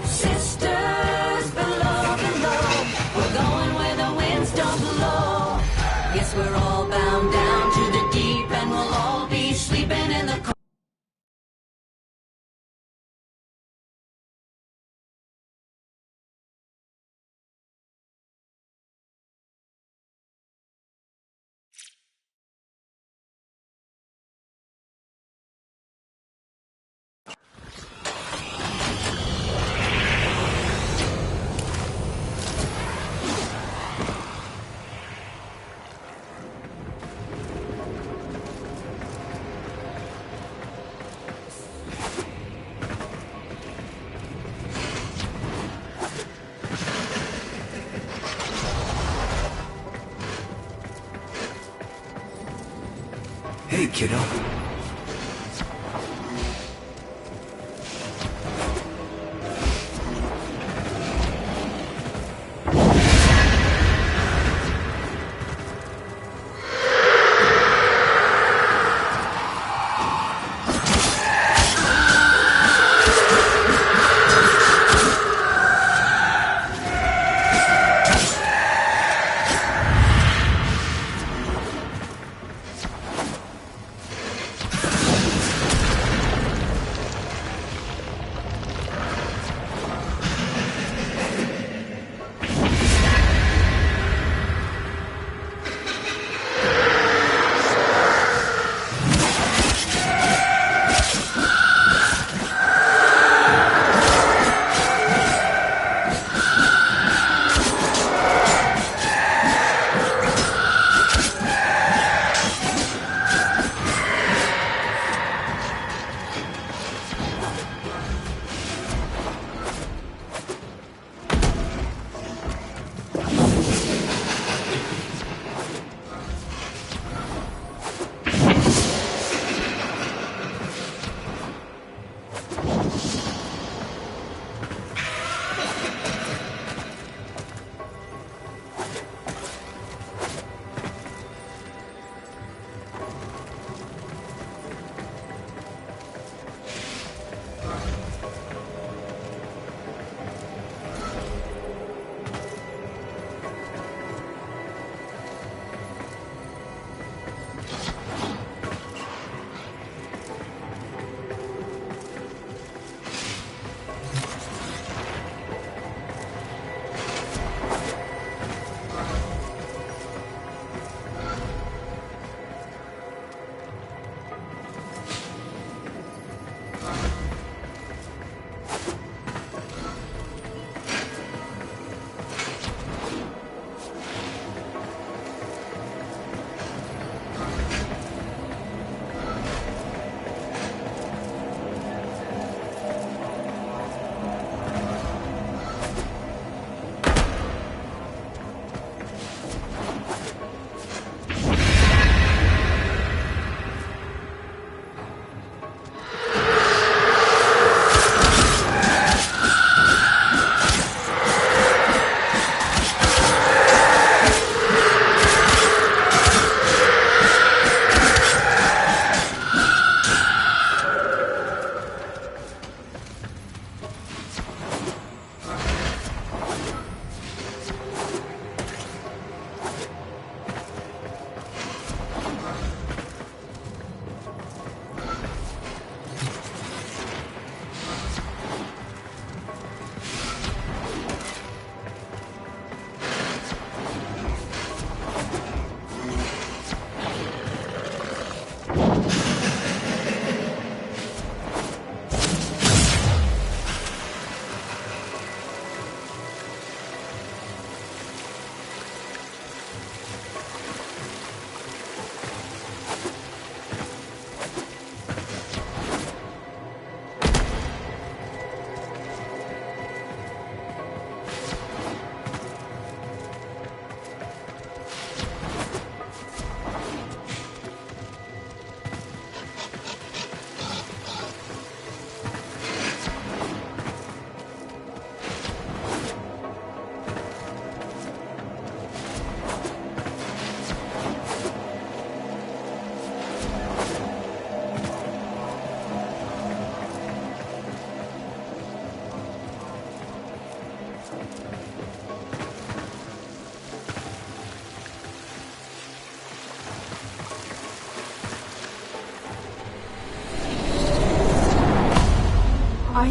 Sisters below, below, we're going where the winds don't blow. Yes, we're all bound down to the deep, and we'll all be sleeping in the cold. Hey, kiddo.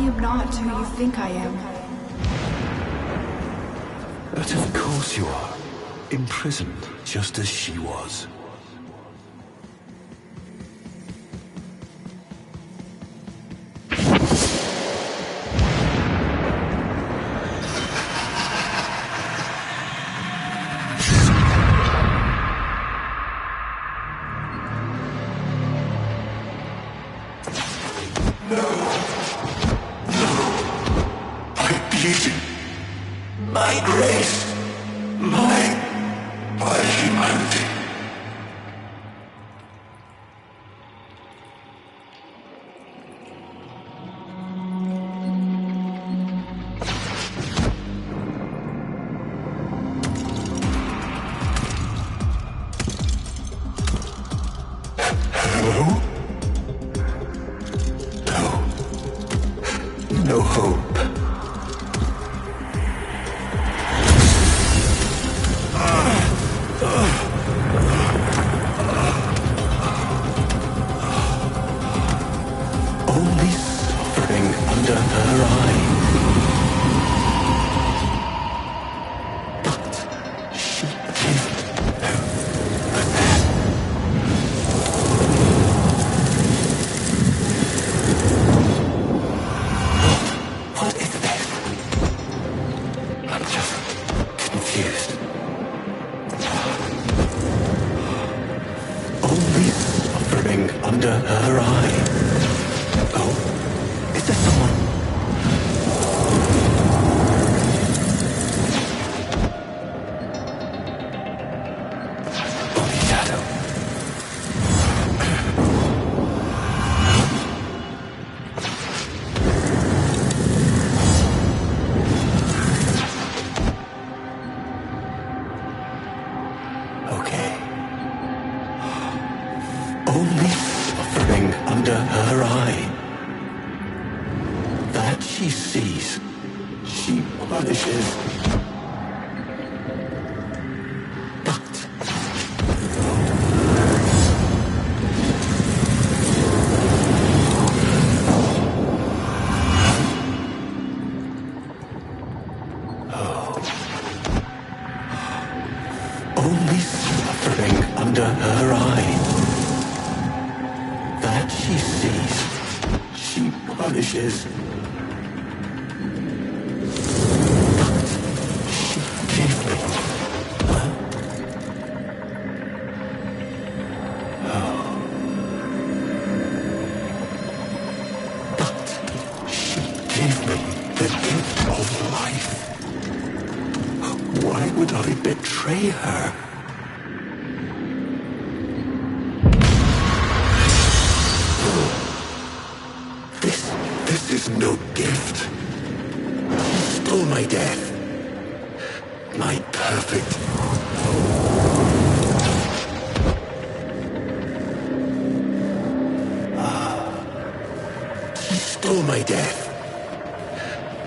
am not who you think I am. But of course you are. Imprisoned, just as she was. My grace, my humanity. Hello? No hope. Only suffering under her eye. But she lived. What is this? I'm just confused. Only suffering under her eye. Oh, is there someone? Only shadow. Okay. Only suffering under her eye. That she sees, she punishes. But only suffering under her eye. That she sees, she punishes. But she gave me. But she gave me the gift of life. Why would I betray her? This is no gift. She stole my death. My perfect. She stole my death.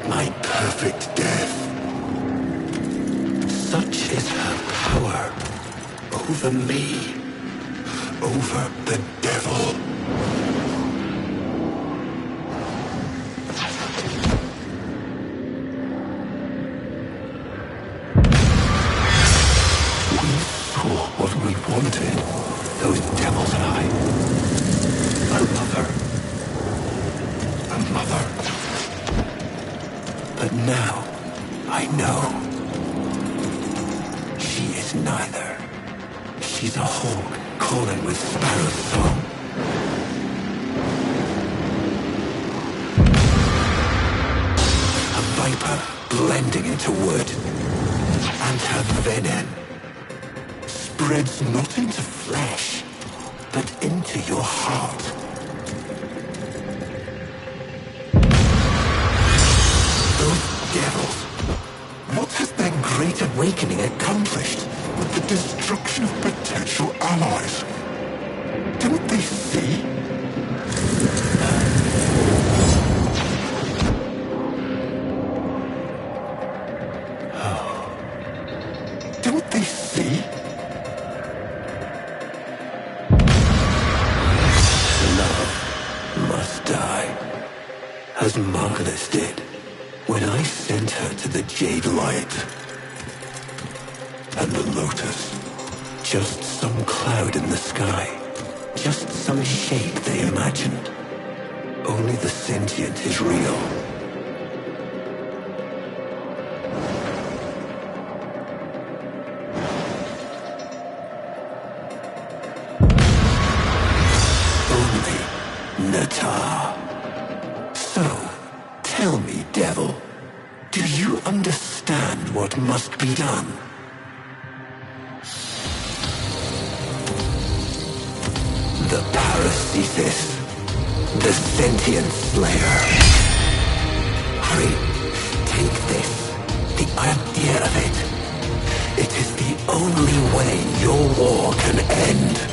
My perfect death. Such is her power over me, over the devil. What we wanted, those devils and I. A lover. A mother. But now, I know. She is neither. She's a hawk calling with sparrow's song. A viper blending into wood. And her venom spreads not into flesh, but into your heart. Those devils, what has their great awakening accomplished with the destruction of potential allies? Don't they see? Don't they see? Love must die, as Margaret Instead, when I sent her to the Jade Light and the Lotus, just some cloud in the sky, just some shape they imagined. Only the sentient is real. Natar. So, tell me, devil, do you understand what must be done? The Parasisis, the sentient slayer. Hurry, take this, the idea of it. It is the only way your war can end.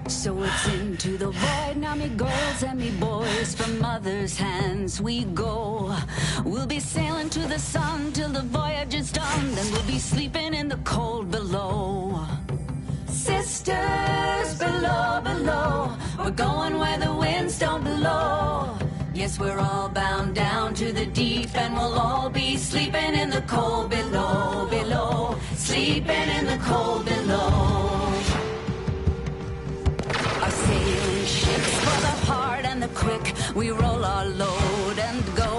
So it's into the void, now me girls and me boys, from mother's hands we go. We'll be sailing to the sun till the voyage is done, then we'll be sleeping in the cold below. Sisters below, below, we're going where the winds don't blow. Yes, we're all bound down to the deep, and we'll all be sleeping in the cold below, below, sleeping in the cold below. Our sailing ships for the hard and the quick, we roll our load and go.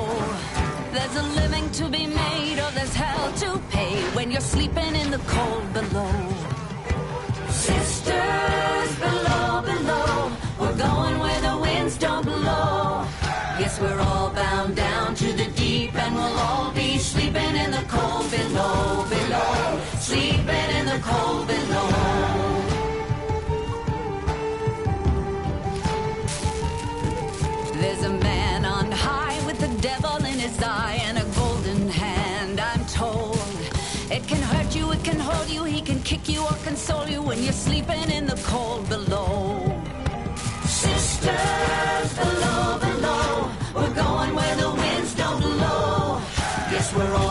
There's a living to be made, or there's hell to pay when you're sleeping in the cold below. Sisters below, below, we're going where the winds don't blow. Yes, we're all bound down to the deep, and we'll all be sleeping in the cold below, below, sleeping in the cold below. There's a man on high with the devil in his eye and a golden hand, I'm told. It can hurt you, it can hold you, he can kick you or console you when you're sleeping in the cold below. Sisters below, below, we're going where the winds don't blow. Yes, we're all